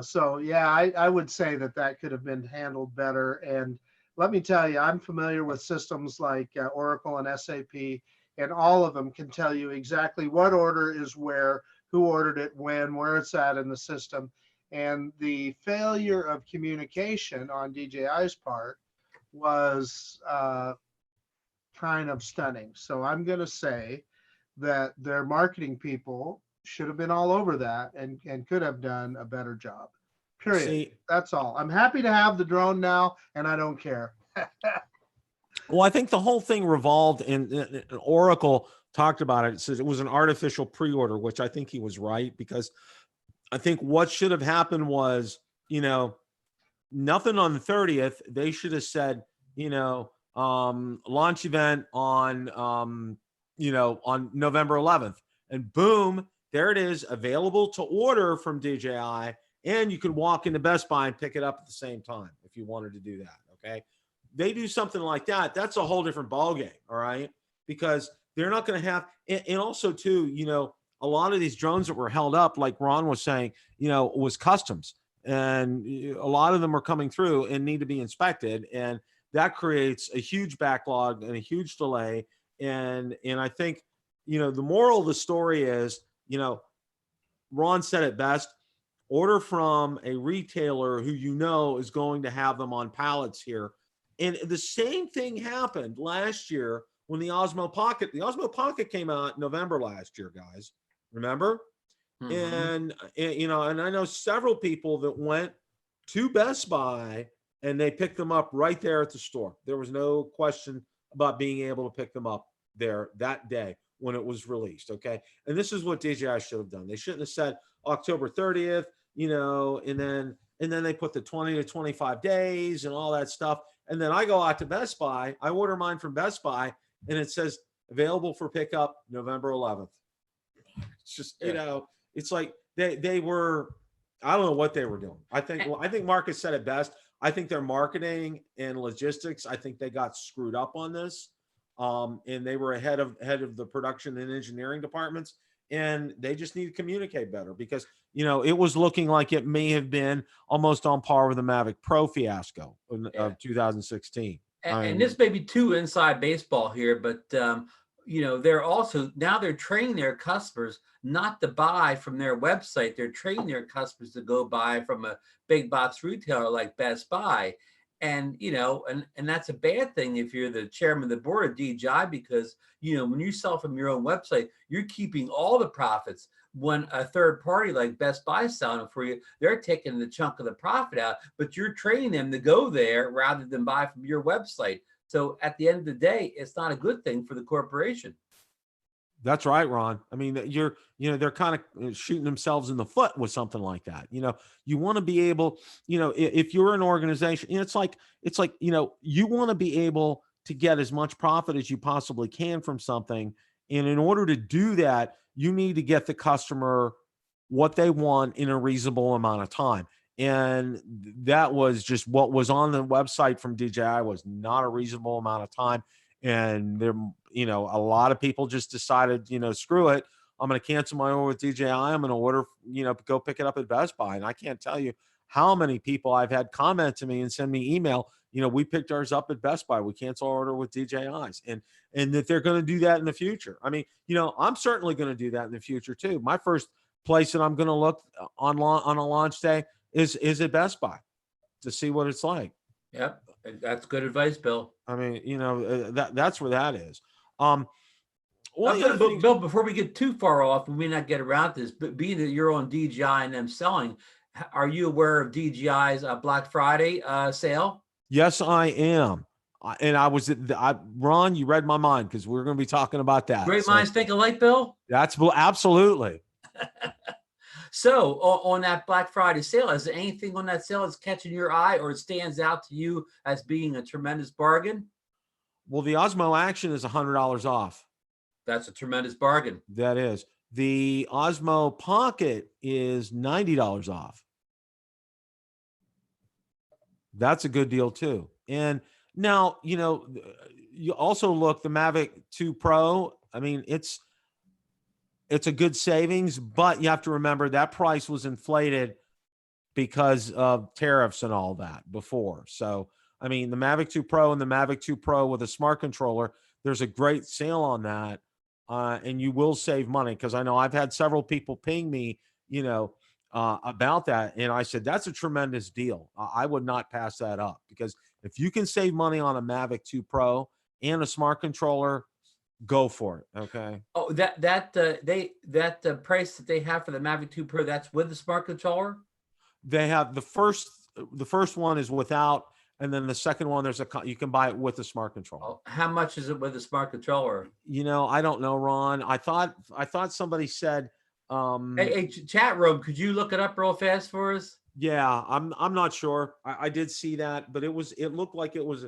Speaker 2: So yeah, I would say that could have been handled better. And let me tell you, I'm familiar with systems like Oracle and SAP, and all of them can tell you exactly what order is where, who ordered it when, where it's at in the system. And the failure of communication on DJI's part was kind of stunning. So I'm going to say that their marketing people should have been all over that and could have done a better job. Period.
Speaker 1: See,
Speaker 2: that's all. I'm happy to have the drone now, and I don't care.
Speaker 1: Well, I think the whole thing revolved in Oracle talked about it. It says it was an artificial pre-order, which I think he was right, because I think what should have happened was, you know, nothing on the 30th. They should have said, you know, launch event on, you know, on November 11th, and boom, there it is, available to order from DJI. And you can walk into Best Buy and pick it up at the same time if you wanted to do that. Okay. They do something like that. That's a whole different ballgame. All right. Because they're not going to have, and also too, you know, a lot of these drones that were held up, like Ron was saying, you know, was customs, and a lot of them are coming through and need to be inspected. And that creates a huge backlog and a huge delay. And I think, you know, the moral of the story is, you know, Ron said it best: order from a retailer who you know is going to have them on pallets here. And the same thing happened last year when the Osmo Pocket came out in November last year, guys. Remember? And you know, and I know several people that went to Best Buy and they picked them up right there at the store. There was no question about being able to pick them up there that day when it was released. Okay. And this is what DJI should have done. They shouldn't have said October 30th, you know, and then they put the 20 to 25 days and all that stuff. And then I go out to Best Buy, I order mine from Best Buy, and it says available for pickup November 11th. It's just, you know, it's like they were, I don't know what they were doing. I think Marcus said it best. I think their marketing and logistics, I think they got screwed up on this. And they were ahead of the production and engineering departments, and they just need to communicate better, because, you know, it was looking like it may have been almost on par with the Mavic Pro fiasco of 2016.
Speaker 3: And this may be too inside baseball here, but you know, they're also now they're training their customers not to buy from their website. They're training their customers to go buy from a big box retailer like Best Buy. And, you know, and that's a bad thing if you're the chairman of the board of DJI, because, you know, when you sell from your own website, you're keeping all the profits. When a third party like Best Buy is selling it for you, they're taking the chunk of the profit out, but you're training them to go there rather than buy from your website. So at the end of the day, it's not a good thing for the corporation.
Speaker 1: That's right, Ron. I mean, they're kind of shooting themselves in the foot with something like that. You know, you want to be able, you know, if you're an organization, it's like, you know, you want to be able to get as much profit as you possibly can from something. And in order to do that, you need to get the customer what they want in a reasonable amount of time. And that was just what was on the website from DJI was not a reasonable amount of time. And there, you know, a lot of people just decided, you know, screw it. I'm going to cancel my order with DJI. I'm going to order, you know, go pick it up at Best Buy. And I can't tell you how many people I've had comment to me and send me email, you know, we picked ours up at Best Buy. We cancel our order with DJI's, and that they're going to do that in the future. I mean, you know, I'm certainly going to do that in the future too. My first place that I'm going to look on a launch day is at Best Buy to see what it's like.
Speaker 3: Yep. That's good advice, Bill.
Speaker 1: I mean, you know, that's where that is.
Speaker 3: Bill, before we get too far off, we may not get around to this, but being that you're on DJI and them selling, are you aware of DJI's Black Friday sale?
Speaker 1: Yes, I am. And I was Ron, you read my mind because we're going to be talking about that.
Speaker 3: Great minds think alike, Bill.
Speaker 1: That's absolutely.
Speaker 3: So on that Black Friday sale, is there anything on that sale that's catching your eye or it stands out to you as being a tremendous bargain?
Speaker 1: Well, the Osmo Action is $100 off.
Speaker 3: That's a tremendous bargain.
Speaker 1: That is. The Osmo Pocket is $90 off. That's a good deal too. And now, you know, you also look the Mavic 2 Pro. I mean, it's a good savings, but you have to remember that price was inflated because of tariffs and all that before. So, I mean, the Mavic 2 Pro and the Mavic 2 Pro with a smart controller, there's a great sale on that. And you will save money, because I know I've had several people ping me, you know, about that. And I said, that's a tremendous deal. I would not pass that up, because if you can save money on a Mavic 2 Pro and a smart controller, go for it. Okay.
Speaker 3: Oh, that price that they have for the Mavic 2 Pro, that's with the smart controller?
Speaker 1: They have the first one is without, and then the second one, you can buy it with the smart controller.
Speaker 3: Oh, how much is it with the smart controller?
Speaker 1: You know, I don't know, Ron. I thought somebody said,
Speaker 3: hey, chat room, could you look it up real fast for us?
Speaker 1: Yeah, I'm not sure. I did see that, but it looked like it was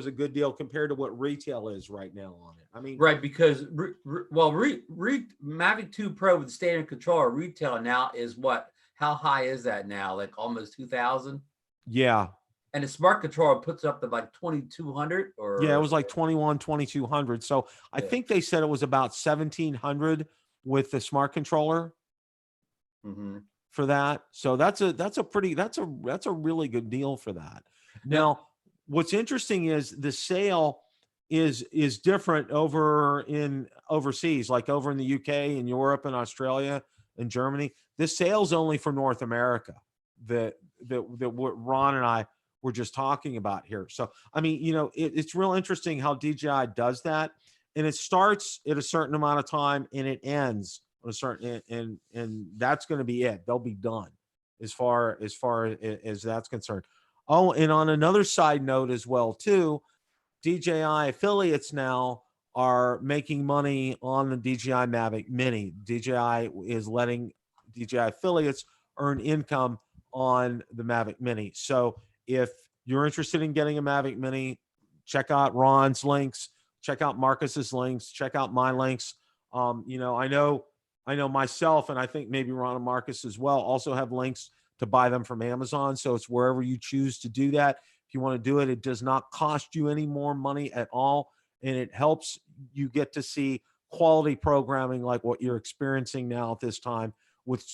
Speaker 1: a good deal compared to what retail is right now on it. I mean,
Speaker 3: right, because Mavic 2 Pro with the standard controller retail now is what? How high is that now? Like almost 2,000?
Speaker 1: Yeah.
Speaker 3: And the smart controller puts up to like 2,200, or
Speaker 1: yeah, it was like 2,200. So I think they said it was about 1,700 with the smart controller for that. So that's a really good deal for that. Now, what's interesting is the sale is different over in overseas, like over in the UK and Europe and Australia and Germany. This sale's only for North America. That what Ron and I were just talking about here. So, I mean, you know, it's real interesting how DJI does that. And it starts at a certain amount of time and it ends on a certain, and that's going to be it. They'll be done as far as that's concerned. Oh, and on another side note as well, too, DJI affiliates now are making money on the DJI Mavic Mini. DJI is letting DJI affiliates earn income on the Mavic Mini. So if you're interested in getting a Mavic Mini, check out Ron's links, check out Marcus's links, check out my links. You know, I know myself, and I think maybe Ron and Marcus as well, also have links to buy them from Amazon. So it's wherever you choose to do that. If you want to do it, it does not cost you any more money at all. And it helps you get to see quality programming like what you're experiencing now at this time with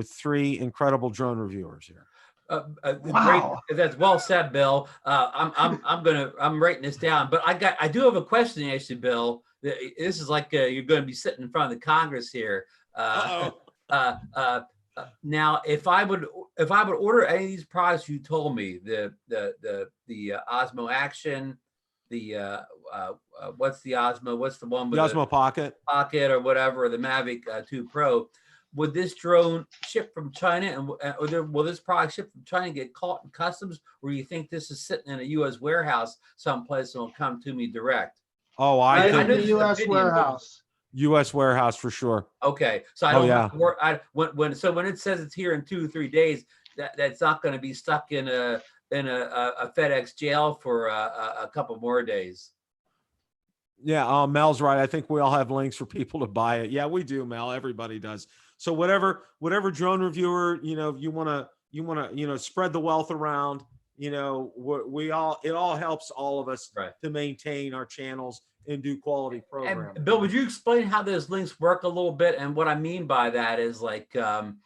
Speaker 1: three incredible drone reviewers here.
Speaker 2: Wow.
Speaker 3: Great. That's well said, Bill. I'm writing this down, but I do have a question actually, Bill. this is like you're going to be sitting in front of the Congress here. Now, if I would order any of these products you told me, the Osmo Action, the what's the Osmo? What's the one with
Speaker 1: the Osmo Pocket
Speaker 3: or whatever, or the Mavic 2 Pro? Would this drone ship from China, and will this product ship from China and get caught in customs, or do you think this is sitting in a U.S. warehouse someplace and will come to me direct?
Speaker 1: Oh,
Speaker 2: I
Speaker 1: think
Speaker 2: the U.S. warehouse.
Speaker 1: U.S. warehouse for sure.
Speaker 3: Okay, so I don't have to work. When it says it's here in 2 or 3 days, that's not going to be stuck in a FedEx jail for a couple more days.
Speaker 1: Yeah, Mel's right. I think we all have links for people to buy it. Yeah, we do, Mel. Everybody does. So whatever drone reviewer, you want to spread the wealth around, it all helps all of us to maintain our channels and do quality programming.
Speaker 3: And Bill, would you explain how those links work a little bit? And what I mean by that is like, and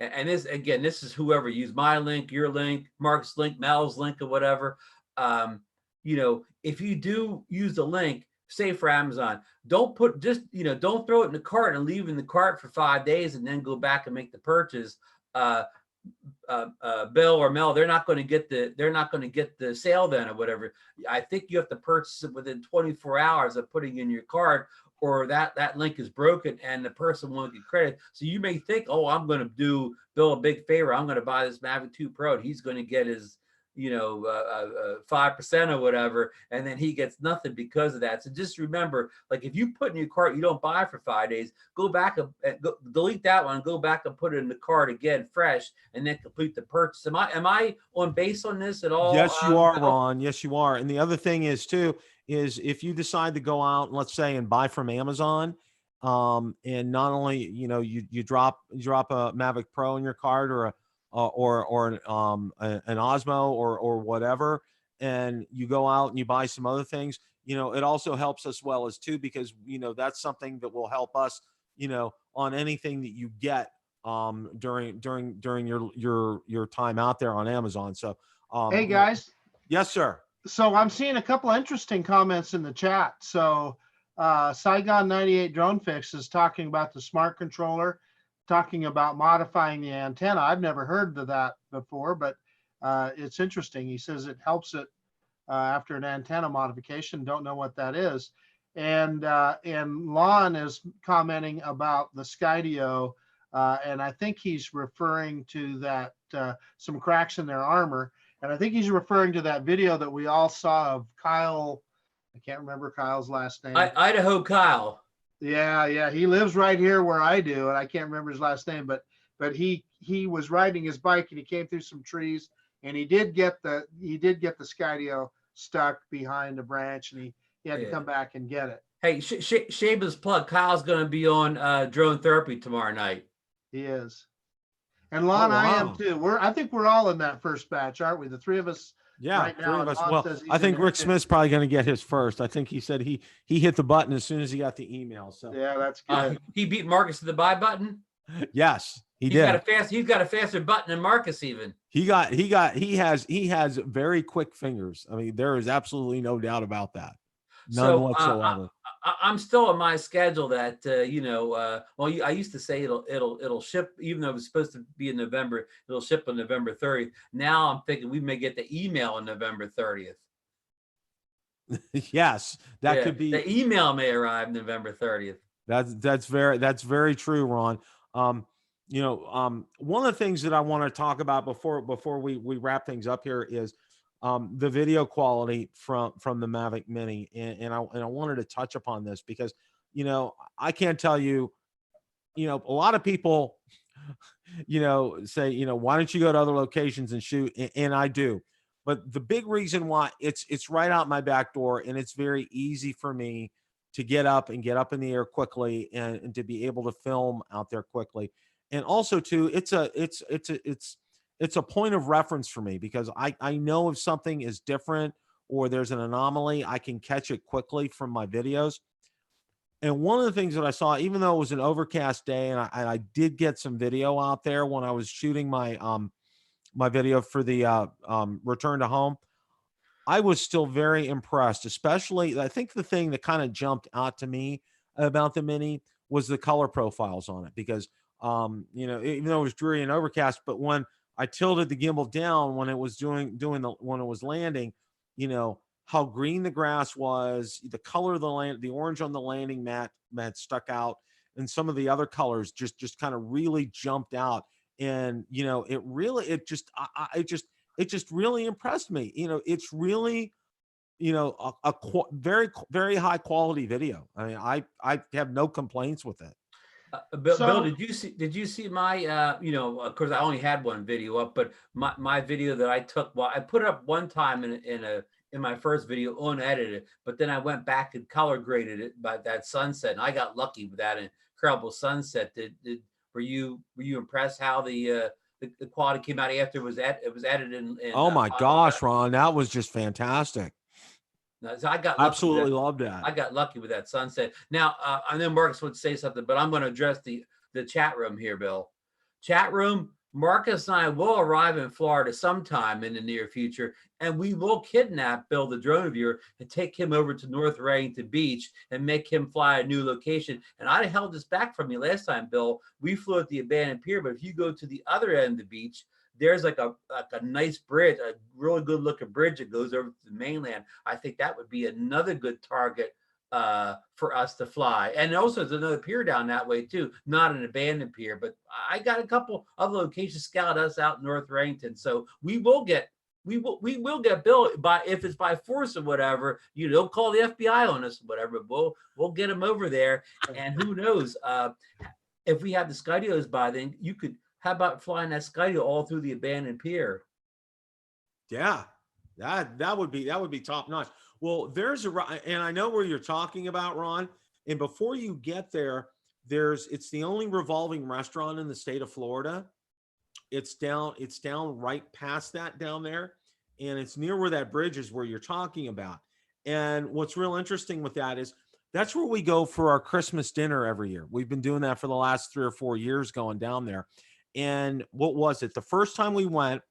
Speaker 3: this is whoever used my link, your link, Mark's link, Mel's link, or whatever. If you do use the link, say for Amazon, don't throw it in the cart and leave it in the cart for 5 days and then go back and make the purchase. Bill or Mel, they're not going to get the sale then or whatever. I think you have to purchase it within 24 hours of putting in your cart, or that link is broken and the person won't get credit. So you may think, oh, I'm going to do Bill a big favor. I'm going to buy this Mavic 2 Pro and he's going to get his 5% or whatever, and then he gets nothing because of that. So just remember, like if you put in your cart, you don't buy for 5 days, go back and delete that one, go back and put it in the cart again fresh, and then complete the purchase. Am I on base on this at all?
Speaker 1: Yes, you are, Ron. Yes, you are. And the other thing is if you decide to go out, let's say, and buy from Amazon, and not only you drop a Mavic Pro in your cart or an Osmo or whatever, and you go out and you buy some other things, it also helps us well as too, because that's something that will help us on anything that you get during your time out there on Amazon. So
Speaker 2: hey guys.
Speaker 1: Yes, sir.
Speaker 2: So I'm seeing a couple of interesting comments in the chat. So Saigon 98 Drone Fix is talking about the smart controller, talking about modifying the antenna. I've never heard of that before, but it's interesting. He says it helps it after an antenna modification. Don't know what that is. And Lon is commenting about the Skydio, and I think he's referring to that some cracks in their armor. And I think he's referring to that video that we all saw of Kyle. I can't remember Kyle's last name.
Speaker 3: Idaho Kyle.
Speaker 2: Yeah, he lives right here where I do, and I can't remember his last name, but he was riding his bike and he came through some trees, and he did get the Skydio stuck behind a branch, and he had to come back and get it.
Speaker 3: Hey, shameless plug. Kyle's going to be on Drone Therapy tomorrow night.
Speaker 2: He is, and Lon, I am too. I think we're all in that first batch, aren't we? The three of us.
Speaker 1: Yeah,
Speaker 2: right now,
Speaker 1: 3 of us. Well, I think Rick Smith's probably going to get his first. I think he said he hit the button as soon as he got the email. So
Speaker 2: yeah, that's good.
Speaker 3: He beat Marcus to the buy button.
Speaker 1: Yes, he did.
Speaker 3: He's got a faster button than Marcus even.
Speaker 1: He has very quick fingers. I mean, there is absolutely no doubt about that. None whatsoever.
Speaker 3: I'm still on my schedule that I used to say it'll ship, even though it was supposed to be in November, it'll ship on November 30th. Now I'm thinking we may get the email on November 30th.
Speaker 1: Yes, that could be.
Speaker 3: The email may arrive November 30th.
Speaker 1: That's very true, Ron. One of the things that I want to talk about before we wrap things up here is the video quality from the Mavic Mini, and I wanted to touch upon this because I can't tell you, a lot of people say why don't you go to other locations and shoot, and I do, but the big reason why it's right out my back door, and it's very easy for me to get up in the air quickly and to be able to film out there quickly, and also too it's a point of reference for me because I know if something is different or there's an anomaly, I can catch it quickly from my videos. And one of the things that I saw, even though it was an overcast day, and I did get some video out there when I was shooting my my video for the return to home, I was still very impressed, especially I think the thing that kind of jumped out to me about the Mini was the color profiles on it, because you know, even though it was dreary and overcast, but when I tilted the gimbal down when it was when it was landing, you know, how green the grass was, the color of the orange on the landing mat stuck out, and some of the other colors just kind of really jumped out. And you know, it just really impressed me. You know, it's really, you know, very high quality video. I mean, I have no complaints with it.
Speaker 3: Bill, did you see my you know, of course I only had one video up, but my video that I took, well, I put it up one time in my first video unedited, but then I went back and color graded it by that sunset, and I got lucky with that incredible sunset. Were you impressed how the quality came out after it was edited in
Speaker 1: Oh my gosh, Ron, that was just fantastic.
Speaker 3: So I got
Speaker 1: absolutely loved that.
Speaker 3: I got lucky with that sunset. Now, I know Marcus would say something, but I'm going to address the chat room here, Bill. Chat room, Marcus and I will arrive in Florida sometime in the near future, and we will kidnap Bill the Drone Reviewer and take him over to North Reddington Beach and make him fly a new location. And I held this back from you last time, Bill. We flew at the abandoned pier, but if you go to the other end of the beach, there's like a nice bridge, a really good looking bridge that goes over to the mainland. I think that would be another good target for us to fly. And also there's another pier down that way too, not an abandoned pier, but I got a couple of locations scouted us out in North Reddington. So we will get Bill, by if it's by force or whatever, you know, call the FBI on us or whatever, but we'll get him over there. And who knows, if we have the Skydios by then, you could, how about flying that Skydio all through the abandoned pier?
Speaker 1: Yeah, that would be top notch. Well, and I know where you're talking about, Ron. And before you get there, it's the only revolving restaurant in the state of Florida. It's down right past that down there, and it's near where that bridge is where you're talking about. And what's real interesting with that is that's where we go for our Christmas dinner every year. We've been doing that for the last 3 or 4 years, going down there. And what was it? The first time we went,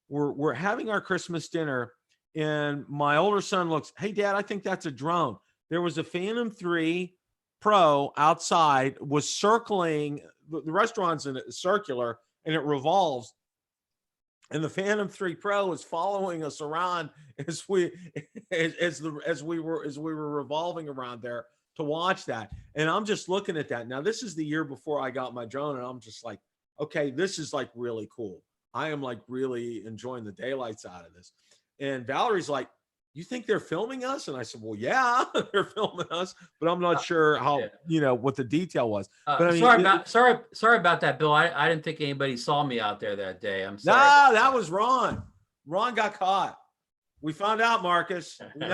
Speaker 1: we're having our Christmas dinner, and my older son looks, "Hey, Dad, I think that's a drone." There was a Phantom 3 Pro outside, was circling. The restaurant's circular, and it revolves. And the Phantom 3 Pro is following us around as we were revolving around there to watch that. And I'm just looking at that. Now, this is the year before I got my drone, and I'm just like, okay, this is like really cool. I am like really enjoying the daylights out of this. And Valerie's like, "You think they're filming us?" And I said, "Well, yeah, they're filming us, but I'm not sure how, you know, what the detail was." But I mean,
Speaker 3: sorry about that, Bill. I didn't think anybody saw me out there that day. I'm sorry.
Speaker 1: No, that was Ron. Ron got caught. We found out, Marcus.
Speaker 2: We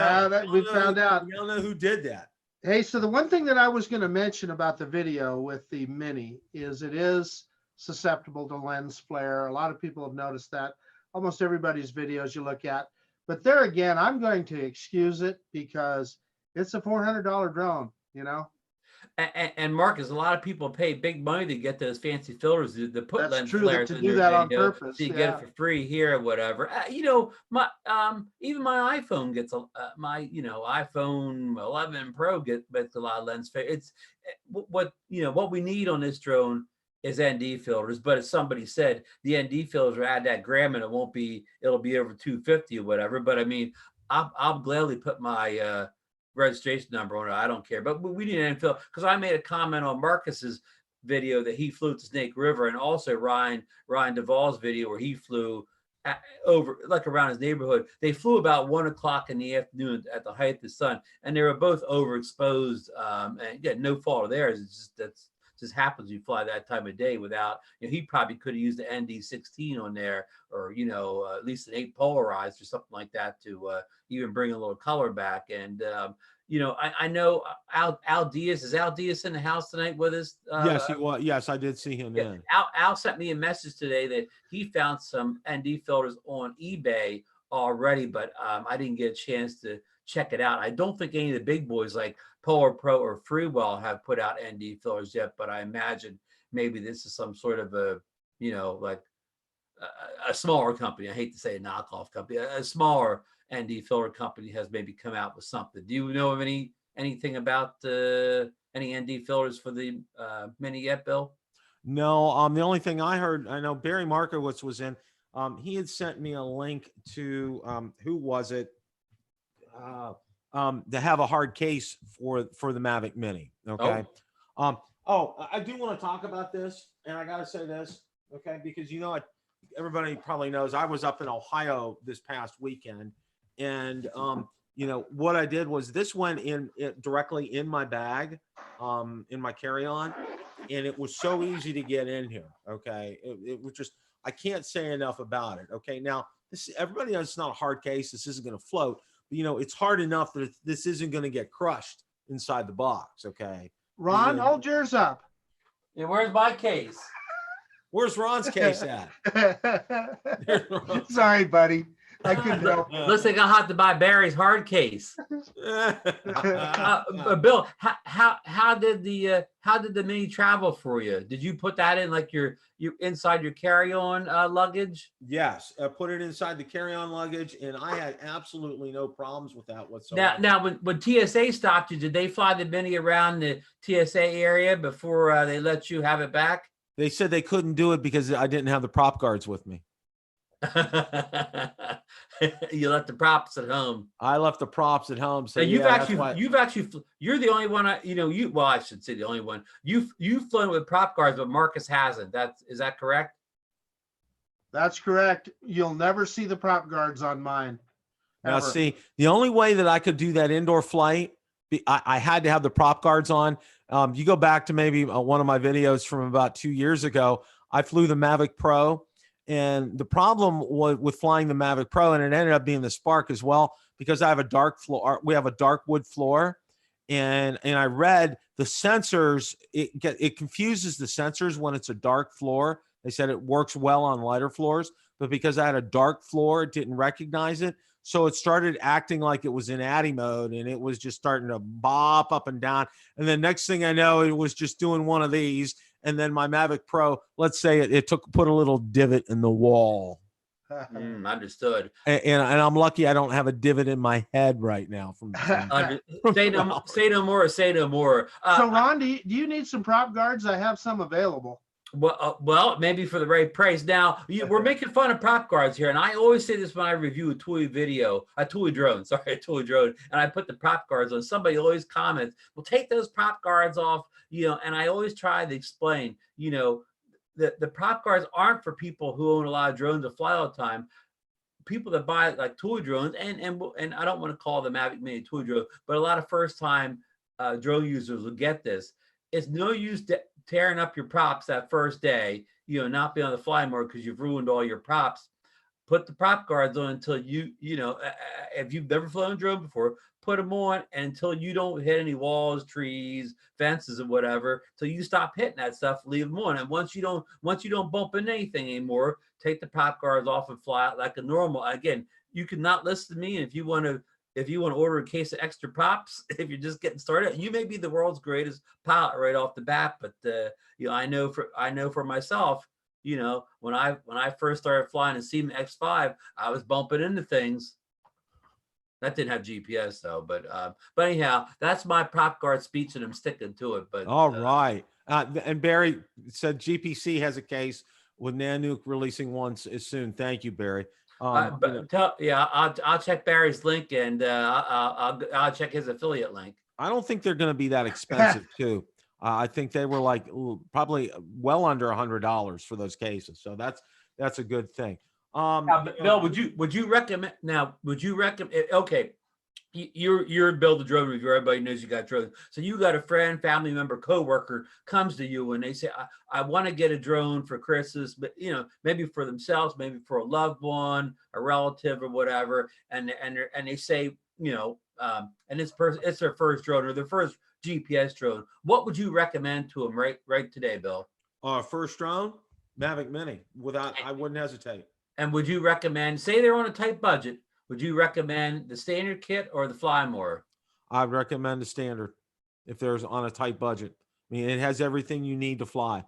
Speaker 2: found out.
Speaker 1: We don't know who did that.
Speaker 2: Hey, so the one thing that I was going to mention about the video with the Mini is it is susceptible to lens flare. A lot of people have noticed that. Almost everybody's videos you look at. But there again, I'm going to excuse it because it's a $400 drone, you know?
Speaker 3: And Marcus, a lot of people pay big money to get those fancy filters to put lens flares
Speaker 2: to do that on purpose.
Speaker 3: So you get it for free here or whatever. You know, my even my iPhone gets my iPhone 11 Pro gets a lot of lens flare. It's what we need on this drone is ND filters, but as somebody said, the ND filters will add that gram and it'll be over 250 or whatever. But I mean, I'll gladly put my registration number on it. I don't care. But we need an ND filter because I made a comment on Marcus's video that he flew to Snake River, and also Ryan Duvall's video where he flew over like around his neighborhood. They flew about 1 o'clock in the afternoon at the height of the sun, and they were both overexposed. And yeah, no fault of theirs. It's just just happens you fly that time of day without, he probably could have used the ND16 on there, or, at least an 8 polarized or something like that to even bring a little color back. And, I know Al Diaz, is Al Diaz in the house tonight with us?
Speaker 1: Yes, he was. Yes, I did see him.
Speaker 3: Yeah. Al sent me a message today that he found some ND filters on eBay already, but I didn't get a chance to check it out. I don't think any of the big boys like Polar Pro or Freewell have put out ND filters yet, but I imagine maybe this is some sort of a, like a smaller company. I hate to say a knockoff company, a smaller ND filter company has maybe come out with something. Do you know of anything about any ND filters for the Mini yet, Bill?
Speaker 1: No, the only thing I heard, I know Barry Markowitz was in. He had sent me a link to who was it? To have a hard case for the Mavic Mini. Okay. I do want to talk about this, and I gotta say this, okay, because everybody probably knows I was up in Ohio this past weekend, and what I did was this went in directly in my bag, in my carry-on, and it was so easy to get in here. Okay, it was just, I can't say enough about it. Okay, now everybody knows it's not a hard case. This isn't going to float. But, it's hard enough that this isn't going to get crushed inside the box. Okay,
Speaker 2: Ron, hold yours up.
Speaker 3: Yeah, where's my case?
Speaker 1: Where's Ron's case at?
Speaker 2: Sorry, buddy. I couldn't help.
Speaker 3: Looks like I'll have to buy Barry's hard case. Bill, how did the Mini travel for you? Did you put that in like your inside your carry-on luggage?
Speaker 1: Yes, I put it inside the carry-on luggage, and I had absolutely no problems with that whatsoever.
Speaker 3: Now, when TSA stopped you, did they fly the Mini around the TSA area before they let you have it back?
Speaker 1: They said they couldn't do it because I didn't have the prop guards with me.
Speaker 3: You left the props at home.
Speaker 1: I left the props at home. So
Speaker 3: you're the only one. Well, I should say the only one. You've flown with prop guards, but Marcus hasn't. Is that correct?
Speaker 2: That's correct. You'll never see the prop guards on mine.
Speaker 1: Now,
Speaker 2: ever.
Speaker 1: see, the only way that I could do that indoor flight, I had to have the prop guards on. You go back to maybe one of my videos from about 2 years ago. I flew the Mavic Pro. And the problem with flying the Mavic Pro, and it ended up being the Spark as well, because I have a dark floor. We have a dark wood floor, and I read the sensors. It confuses the sensors when it's a dark floor. They said it works well on lighter floors, but because I had a dark floor, it didn't recognize it. So it started acting like it was in ATTI mode, and it was just starting to bop up and down. And then next thing I know, it was just doing one of these. And then my Mavic Pro, let's say it put a little divot in the wall.
Speaker 3: Understood.
Speaker 1: And I'm lucky I don't have a divot in my head right now.
Speaker 3: Say no more.
Speaker 2: So Ron, do you need some prop guards? I have some available.
Speaker 3: Well, maybe for the right price. Now, we're making fun of prop guards here, and I always say this when I review a toy drone, and I put the prop guards on. Somebody always comments, well, take those prop guards off, and I always try to explain, the prop guards aren't for people who own a lot of drones to fly all the time. People that buy like toy drones, and I don't want to call the Mavic Mini toy drone, but a lot of first-time drone users will get this. It's no use tearing up your props that first day, not be on the fly mode because you've ruined all your props. Put the prop guards on until if you've never flown a drone before, put them on until you don't hit any walls, trees, fences, or whatever. Till you stop hitting that stuff, leave them on. And once you don't bump into anything anymore, take the prop guards off and fly out like a normal. Again, you can not listen to me, and if you want to order a case of extra props, if you're just getting started, you may be the world's greatest pilot right off the bat. But I know for myself, when I first started flying a Seaman X5, I was bumping into things. That didn't have GPS though. But anyhow, that's my prop guard speech, and I'm sticking to it. But
Speaker 1: all right. And Barry said GPC has a case with Nanook releasing one soon. Thank you, Barry.
Speaker 3: I'll check Barry's link, and I'll check his affiliate link.
Speaker 1: I don't think they're going to be that expensive too. I think they were like probably well under $100 for those cases. So that's a good thing.
Speaker 3: Bill, would you recommend? Now, would you recommend? Okay, you're Bill the Drone Reviewer. Everybody knows you got drones. So you got a friend, family member, coworker comes to you and they say, I want to get a drone for Christmas, but maybe for themselves, maybe for a loved one, a relative, or whatever. And they say, and it's their first drone or their first GPS drone. What would you recommend to them right today, Bill?
Speaker 1: First drone, Mavic Mini. I wouldn't hesitate.
Speaker 3: And would you recommend? Say they're on a tight budget. Would you recommend the standard kit or the Fly More?
Speaker 1: I'd recommend the standard if there's on a tight budget. I mean, it has everything you need to fly.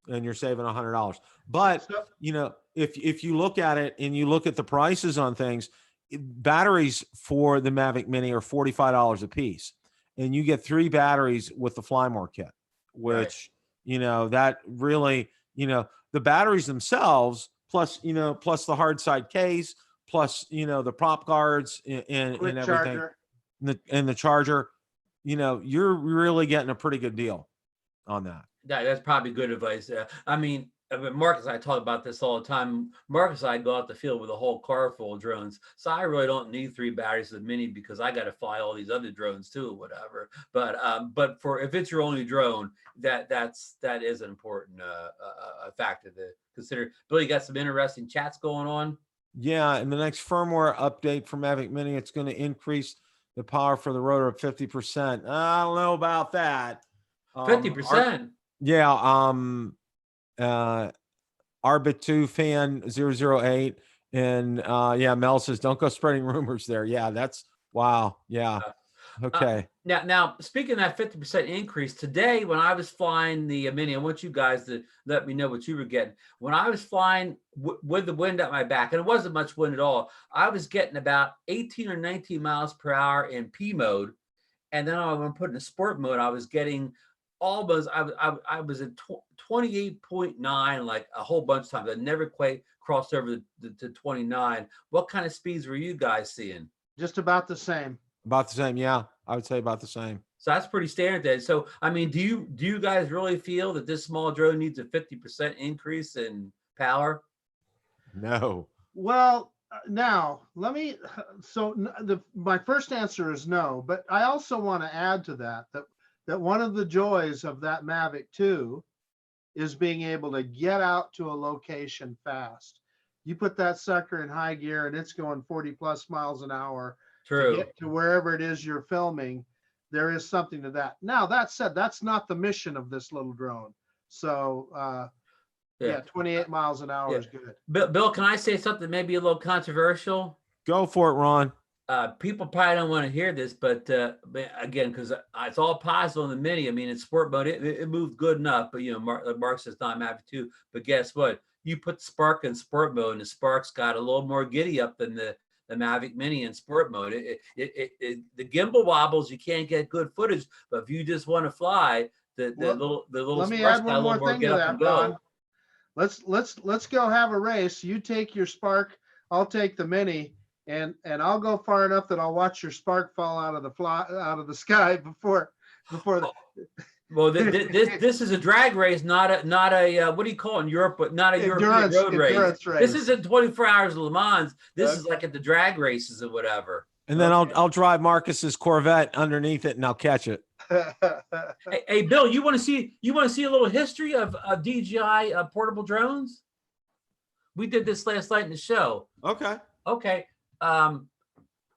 Speaker 1: and you're saving $100. But
Speaker 2: So-
Speaker 1: you know, if you look at it and you look at the prices on things, batteries for the Mavic Mini are $45 a piece, and you get 3 batteries with the Fly More kit, which
Speaker 3: Right.
Speaker 1: you know, that really, you know, the batteries themselves, plus, you know, plus the hard side case, plus, you know, the prop guards and
Speaker 2: quick
Speaker 1: everything,
Speaker 2: charger.
Speaker 1: and the charger, you know, you're really getting a pretty good deal on that.
Speaker 3: That's probably good advice. I mean, Marcus and I talk about this all the time. Marcus and I go out the field with a whole car full of drones. So I really don't need 3 batteries of the Mini because I got to fly all these other drones too, or whatever. But for if it's your only drone, that is an important factor to consider. Bill, you got some interesting chats going on.
Speaker 1: Yeah, and the next firmware update for Mavic Mini, it's going to increase the power for the rotor of 50%. I don't know about that.
Speaker 3: 50%.
Speaker 1: Arbit2 fan 008, and yeah, Mel says don't go spreading rumors there. Yeah, that's wow. Yeah, okay.
Speaker 3: Now, speaking of that 50% increase, today when I was flying the Mini, I want you guys to let me know what you were getting. When I was flying with the wind at my back, and it wasn't much wind at all, I was getting about 18 or 19 miles per hour in P mode. And then when I put in sport mode, I was getting almost, I was at 28.9 like a whole bunch of times. I never quite crossed over to 29. What kind of speeds were you guys seeing?
Speaker 2: Just about the same.
Speaker 1: About the same. Yeah, I would say about the same.
Speaker 3: So that's pretty standard then. So, I mean, do you guys really feel that this small drone needs a 50% increase in power?
Speaker 1: No.
Speaker 2: Well, now let me. So my first answer is no, but I also want to add to that one of the joys of that Mavic 2 is being able to get out to a location fast. You put that sucker in high gear and it's going 40 plus miles an hour.
Speaker 3: True.
Speaker 2: To get to wherever it is you're filming. There is something to that. Now, that said, that's not the mission of this little drone. So yeah, 28 miles an hour is good.
Speaker 3: Bill, can I say something maybe a little controversial?
Speaker 1: Go for it, Ron.
Speaker 3: People probably don't want to hear this, but again, because it's all positive on the Mini. I mean, in sport mode, it moved good enough, but you know, Mark says not Mavic 2. But guess what? You put Spark in sport mode, and the Spark's got a little more giddy up than the Mavic Mini in sport mode. The gimbal wobbles, you can't get good footage, but if you just want to fly, the little
Speaker 2: let me
Speaker 3: Spark's
Speaker 2: add
Speaker 3: got a
Speaker 2: one
Speaker 3: little
Speaker 2: more thing
Speaker 3: get
Speaker 2: to
Speaker 3: up
Speaker 2: that,
Speaker 3: and go.
Speaker 2: Ron. Let's go have a race. You take your Spark, I'll take the Mini, and I'll go far enough that I'll watch your Spark fall out of the sky before the.
Speaker 3: Well, this is a drag race, not a what do you call it in Europe, but not a European road race. This isn't 24 hours of Le Mans. This is like at the drag races or whatever.
Speaker 1: And then I'll drive Marcus's Corvette underneath it and I'll catch it.
Speaker 3: Hey, Bill, you want to see a little history of DJI portable drones? We did this last night in the show.
Speaker 1: Okay.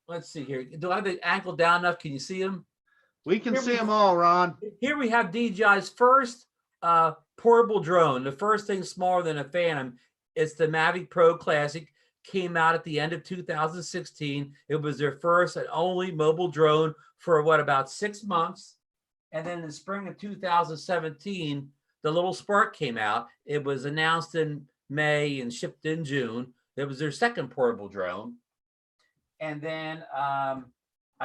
Speaker 3: Let's see here. Do I have the ankle down enough? Can you see them?
Speaker 2: We can see them all, Ron.
Speaker 3: Here we have DJI's first portable drone. The first thing smaller than a Phantom. It's the Mavic Pro Classic. Came out at the end of 2016. It was their first and only mobile drone for about 6 months. And then in the spring of 2017, the little Spark came out. It was announced in May and shipped in June. It was their second portable drone. And then I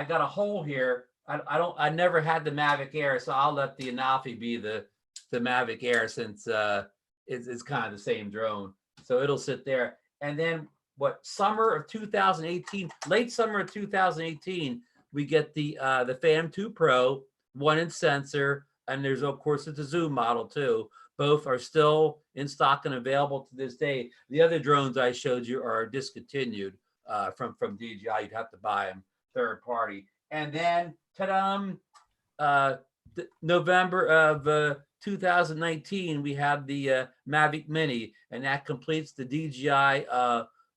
Speaker 3: got a hole here. I never had the Mavic Air, so I'll let the Anafi be the Mavic Air since it's kind of the same drone. So it'll sit there. And then summer of 2018, late summer of 2018, we get the Phantom 2 Pro, 1-inch sensor, and there's of course it's a zoom model too. Both are still in stock and available to this day. The other drones I showed you are discontinued from DJI. You'd have to buy them third party. And then November of 2019, we have the Mavic Mini, and that completes the DJI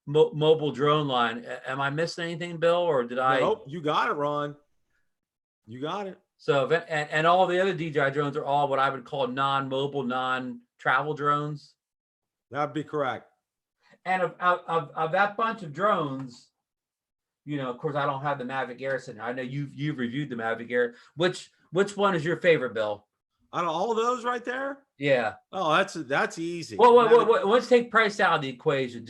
Speaker 3: mobile drone line. Am I missing anything, Bill, or did I?
Speaker 1: Nope, you got it, Ron. You got it.
Speaker 3: So, and all the other DJI drones are all what I would call non-mobile, non-travel drones.
Speaker 1: That'd be correct.
Speaker 3: And of that bunch of drones, you know, of course, I don't have the Mavic Air sitting. I know you've reviewed the Mavic Air. Which one is your favorite, Bill?
Speaker 1: Out of all of those right there?
Speaker 3: Yeah.
Speaker 1: Oh, that's easy.
Speaker 3: Well, let's take price out of the equation.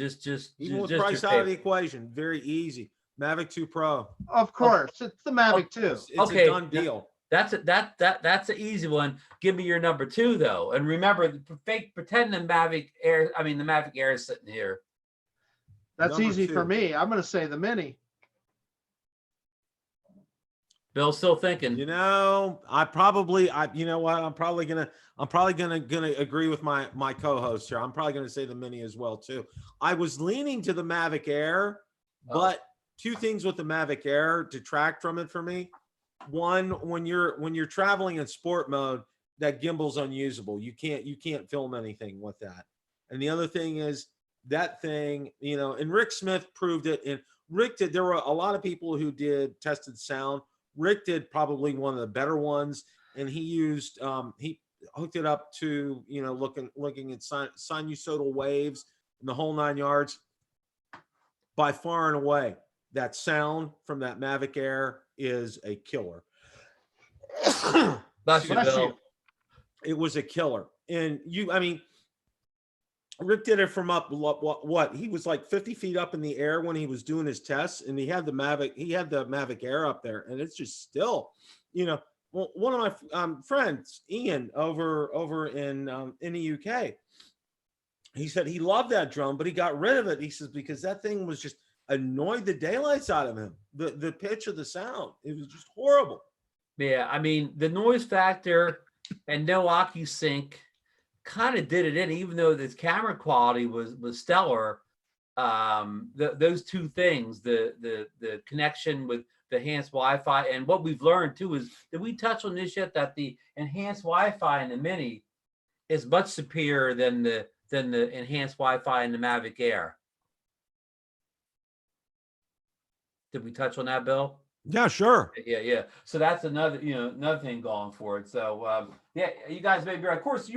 Speaker 1: Even with
Speaker 3: just
Speaker 1: price
Speaker 3: your
Speaker 1: out of the
Speaker 3: favorite.
Speaker 1: equation, very easy. Mavic 2 Pro.
Speaker 2: Of course, it's the Mavic 2.
Speaker 1: It's a done deal.
Speaker 3: That's an easy one. Give me your number 2 though, and remember, pretend the Mavic Air. I mean, the Mavic Air is sitting here.
Speaker 2: That's
Speaker 1: Number
Speaker 2: easy
Speaker 1: 2.
Speaker 2: for me. I'm going to say the Mini.
Speaker 3: Bill's still thinking.
Speaker 1: You know, you know what? I'm probably gonna agree with my co-host here. I'm probably gonna say the Mini as well too. I was leaning to the Mavic Air, but two things with the Mavic Air detract from it for me. One, when you're traveling in sport mode, that gimbal's unusable. You can't film anything with that. And the other thing is that thing, you know, and Rick Smith proved it. And Rick did. There were a lot of people who tested sound. Rick did probably one of the better ones, and he used he hooked it up to, you know, looking at sinusoidal waves and the whole 9 yards. By far and away, that sound from that Mavic Air is a killer.
Speaker 3: Bless you, Bill.
Speaker 1: It was a killer. And Rick did it from up what he was like 50 feet up in the air when he was doing his tests, and he had the Mavic Air up there, and it's just still, you know. Well, one of my friends, Ian, over in the UK, he said he loved that drone, but he got rid of it. He says because that thing was just annoyed the daylights out of him. The pitch of the sound, it was just horrible.
Speaker 3: Yeah, I mean, the noise factor and no OcuSync kind of did it in, even though the camera quality was stellar. Those two things, the connection with the enhanced Wi-Fi, and what we've learned too is, did we touch on this yet, that the enhanced Wi-Fi in the Mini is much superior than the enhanced Wi-Fi in the Mavic Air? Did we touch on that, Bill?
Speaker 1: Yeah, sure.
Speaker 3: Yeah. So that's another thing going for it. So yeah, you guys may be right. Of course, if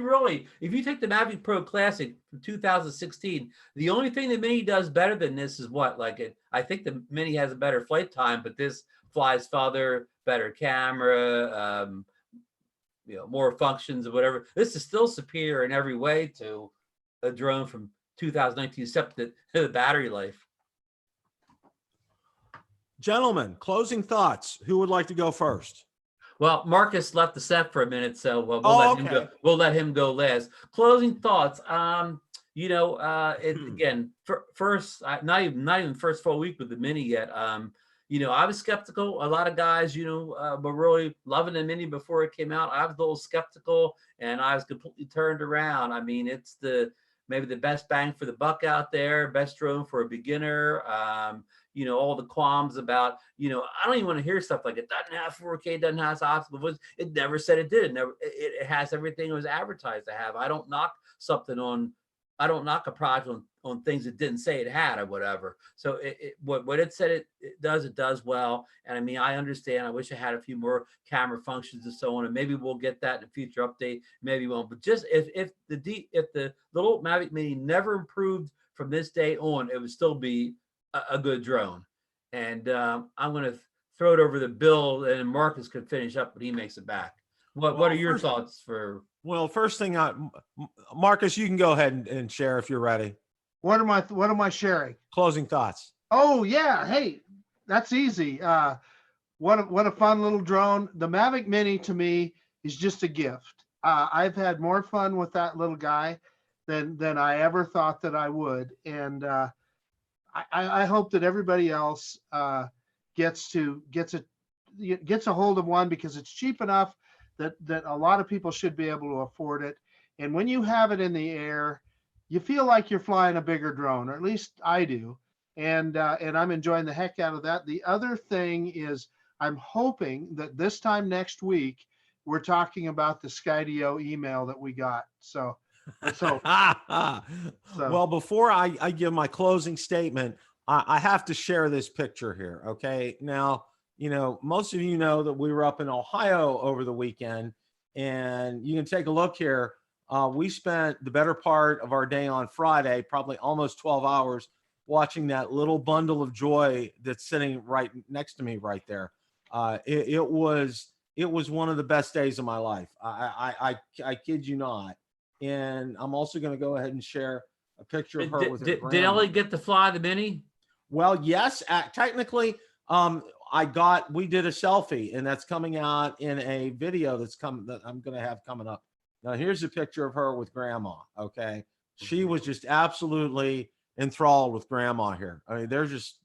Speaker 3: you take the Mavic Pro Classic from 2016, the only thing the Mini does better than this is what? I think the Mini has a better flight time, but this flies farther, better camera, more functions or whatever. This is still superior in every way to a drone from 2019, except the battery life.
Speaker 1: Gentlemen, closing thoughts. Who would like to go first?
Speaker 3: Well, Marcus left the set for a minute, so we'll let him go. We'll let him go last. Closing thoughts. Again, first, not even first full week with the Mini yet. I was skeptical. A lot of guys, were really loving the Mini before it came out. I was a little skeptical, and I was completely turned around. I mean, it's maybe the best bang for the buck out there, best drone for a beginner. All the qualms about, I don't even want to hear stuff like it doesn't have 4K, doesn't have optical voice. It never said it did. It has everything it was advertised to have. I don't knock a product on things it didn't say it had or whatever. So what it said it does well. And I mean, I understand. I wish I had a few more camera functions and so on. And maybe we'll get that in a future update. Maybe we won't. But just if the little Mavic Mini never improved from this day on, it would still be a good drone. And I'm going to throw it over to Bill, and Marcus could finish up when he makes it back. What are your thoughts for?
Speaker 1: Well, first thing, Marcus, you can go ahead and share if you're ready.
Speaker 2: What am I sharing?
Speaker 1: Closing thoughts.
Speaker 2: Oh yeah, hey, that's easy. What a fun little drone. The Mavic Mini to me is just a gift. I've had more fun with that little guy than I ever thought that I would, and I hope that everybody else gets a hold of one, because it's cheap enough that a lot of people should be able to afford it. And when you have it in the air, you feel like you're flying a bigger drone, or at least I do. And I'm enjoying the heck out of that. The other thing is, I'm hoping that this time next week, we're talking about the Skydio email that we got. So.
Speaker 1: Well, before I give my closing statement, I have to share this picture here. Okay. Now, most of you know that we were up in Ohio over the weekend, and you can take a look here. We spent the better part of our day on Friday, probably almost 12 hours, watching that little bundle of joy that's sitting right next to me right there. It was it was one of the best days of my life. I kid you not. And I'm also going to go ahead and share a picture of her with her grandma.
Speaker 3: Did Ellie get to fly the Mini?
Speaker 1: Well, yes, technically, we did a selfie, and that's coming out in a video that I'm going to have coming up. Now, here's a picture of her with grandma. Okay. She was just absolutely enthralled with grandma here. I mean, there's just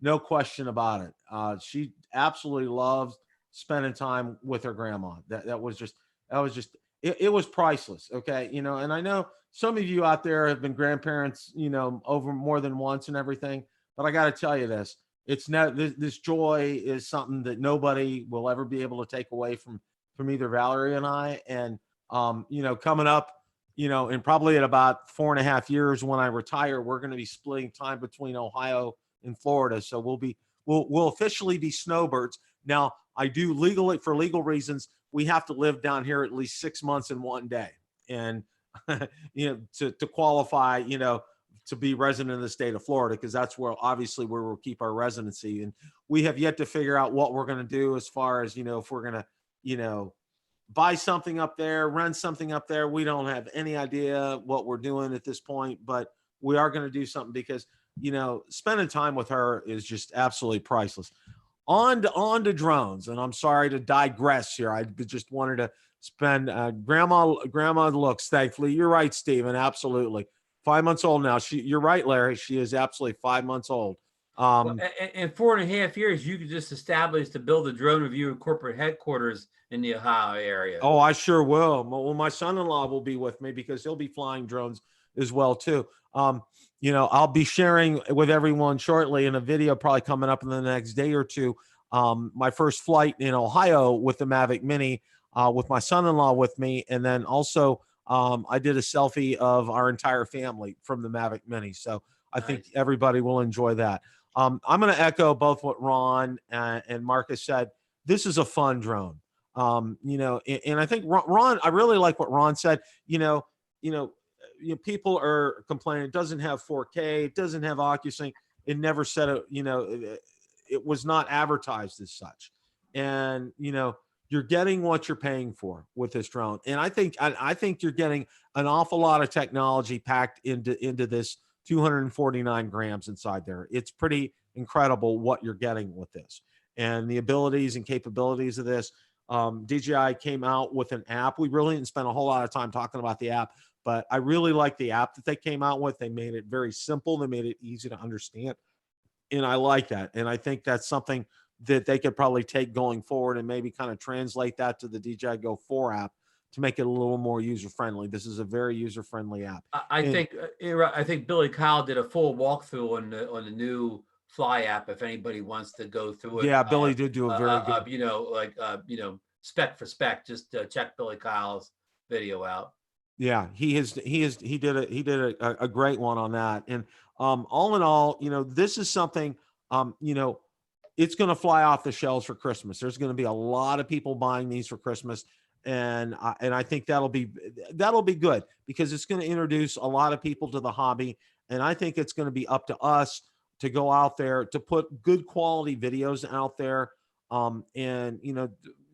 Speaker 1: no question about it. She absolutely loves spending time with her grandma. That was just it was priceless. Okay. You know, and I know some of you out there have been grandparents, you know, over more than once and everything, but I got to tell you this, it's not, this joy is something that nobody will ever be able to take away from either Valerie and I. And, you know, coming up, you know, and probably at about 4.5 years when I retire, we're going to be splitting time between Ohio and Florida. So we'll officially be snowbirds. Now, I do legally, for legal reasons, we have to live down here at least 6 months and 1 day. And, you know, to qualify, you know, to be resident of the state of Florida, because that's where obviously where we'll keep our residency. And we have yet to figure out what we're going to do as far as, you know, if we're going to, you know, buy something up there, rent something up there. We don't have any idea what we're doing at this point, but we are going to do something because, you know, spending time with her is just absolutely priceless. On to drones, and I'm sorry to digress here. I just wanted to spend grandma looks, thankfully. You're right, Stephen, absolutely. 5 months old now. You're right, Larry. She is absolutely 5 months old.
Speaker 3: Well, in 4.5 years, you could just establish the BillTheDroneReviewer corporate headquarters in the Ohio area.
Speaker 1: Oh, I sure will. Well, my son-in-law will be with me because he'll be flying drones as well too. You know, I'll be sharing with everyone shortly in a video probably coming up in the next day or two. My first flight in Ohio with the Mavic Mini, with my son-in-law with me, and then also I did a selfie of our entire family from the Mavic Mini. So I think everybody will enjoy that. I'm going to echo both what Ron and Marcus said. This is a fun drone. You know, and I think Ron, I really like what Ron said. You know, people are complaining it doesn't have 4K, it doesn't have OcuSync. It never said it, you know, it was not advertised as such. And, you know, you're getting what you're paying for with this drone. And I think you're getting an awful lot of technology packed into this 249 grams inside there. It's pretty incredible what you're getting with this and the abilities and capabilities of this. DJI came out with an app. We really didn't spend a whole lot of time talking about the app, but I really like the app that they came out with. They made it very simple. They made it easy to understand. And I like that. And I think that's something that they could probably take going forward and maybe kind of translate that to the DJI Go 4 app to make it a little more user-friendly. This is a very user-friendly app.
Speaker 3: I think Billy Kyle did a full walkthrough on the new Fly app. If anybody wants to go through it,
Speaker 1: yeah, Billy did do a very good.
Speaker 3: You know, like spec for spec. Just check Billy Kyle's video out.
Speaker 1: Yeah, he did a great one on that. And all in all, you know, this is something you know, it's going to fly off the shelves for Christmas. There's going to be a lot of people buying these for Christmas. And I think that'll be good because it's going to introduce a lot of people to the hobby. And I think it's going to be up to us to go out there to put good quality videos out there. And, you know,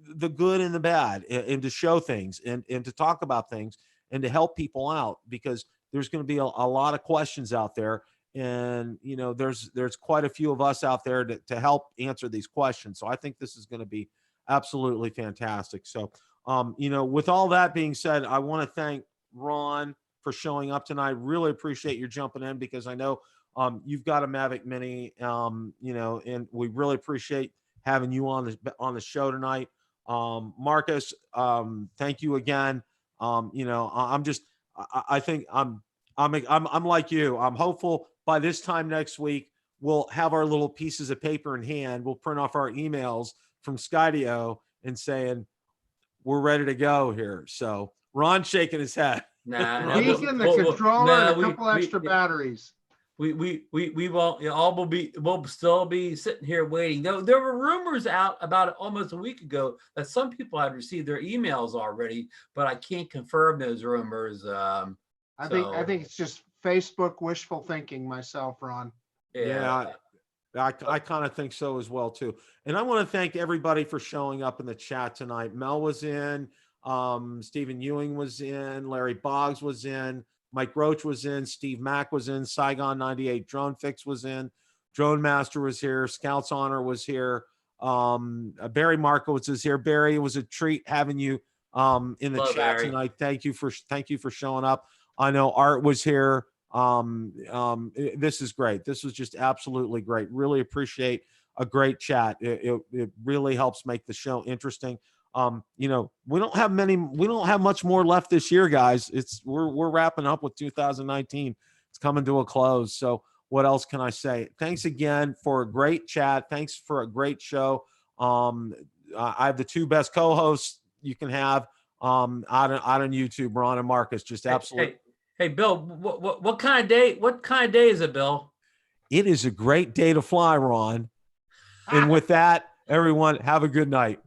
Speaker 1: the good and the bad, and to show things and to talk about things and to help people out, because there's going to be a lot of questions out there. And, you know, there's quite a few of us out there to help answer these questions. So I think this is going to be absolutely fantastic. So, you know, with all that being said, I want to thank Ron for showing up tonight. Really appreciate your jumping in because I know you've got a Mavic Mini, you know, and we really appreciate having you on the show tonight. Marcus, thank you again. You know, I think I'm like you. I'm hopeful by this time next week, we'll have our little pieces of paper in hand. We'll print off our emails from Skydio and saying, we're ready to go here. So Ron's shaking his head.
Speaker 3: Nah,
Speaker 2: Tweaking the controller and a couple extra batteries.
Speaker 3: We won't. You know, we'll still be sitting here waiting. There were rumors out about it almost a week ago that some people had received their emails already, but I can't confirm those rumors.
Speaker 2: I think it's just Facebook wishful thinking myself, Ron.
Speaker 1: Yeah. I kind of think so as well too. And I want to thank everybody for showing up in the chat tonight. Mel was in, Stephen Ewing was in, Larry Boggs was in, Mike Roach was in, Steve Mack was in, Saigon 98 Drone Fix was in, Drone Master was here, Scouts Honor was here, Barry Markowitz is here. Barry, it was a treat having you in the
Speaker 3: Hello,
Speaker 1: chat
Speaker 3: Barry.
Speaker 1: tonight. Thank you for showing up. I know Art was here. This is great. This was just absolutely great. Really appreciate a great chat. It really helps make the show interesting. We don't have much more left this year, guys. We're wrapping up with 2019. It's coming to a close. So what else can I say? Thanks again for a great chat. Thanks for a great show. I have the two best co-hosts you can have out on YouTube, Ron and Marcus. Just absolutely.
Speaker 3: Hey, Bill, what kind of day? What kind of day is it, Bill?
Speaker 1: It is a great day to fly, Ron. And with that, everyone, have a good night.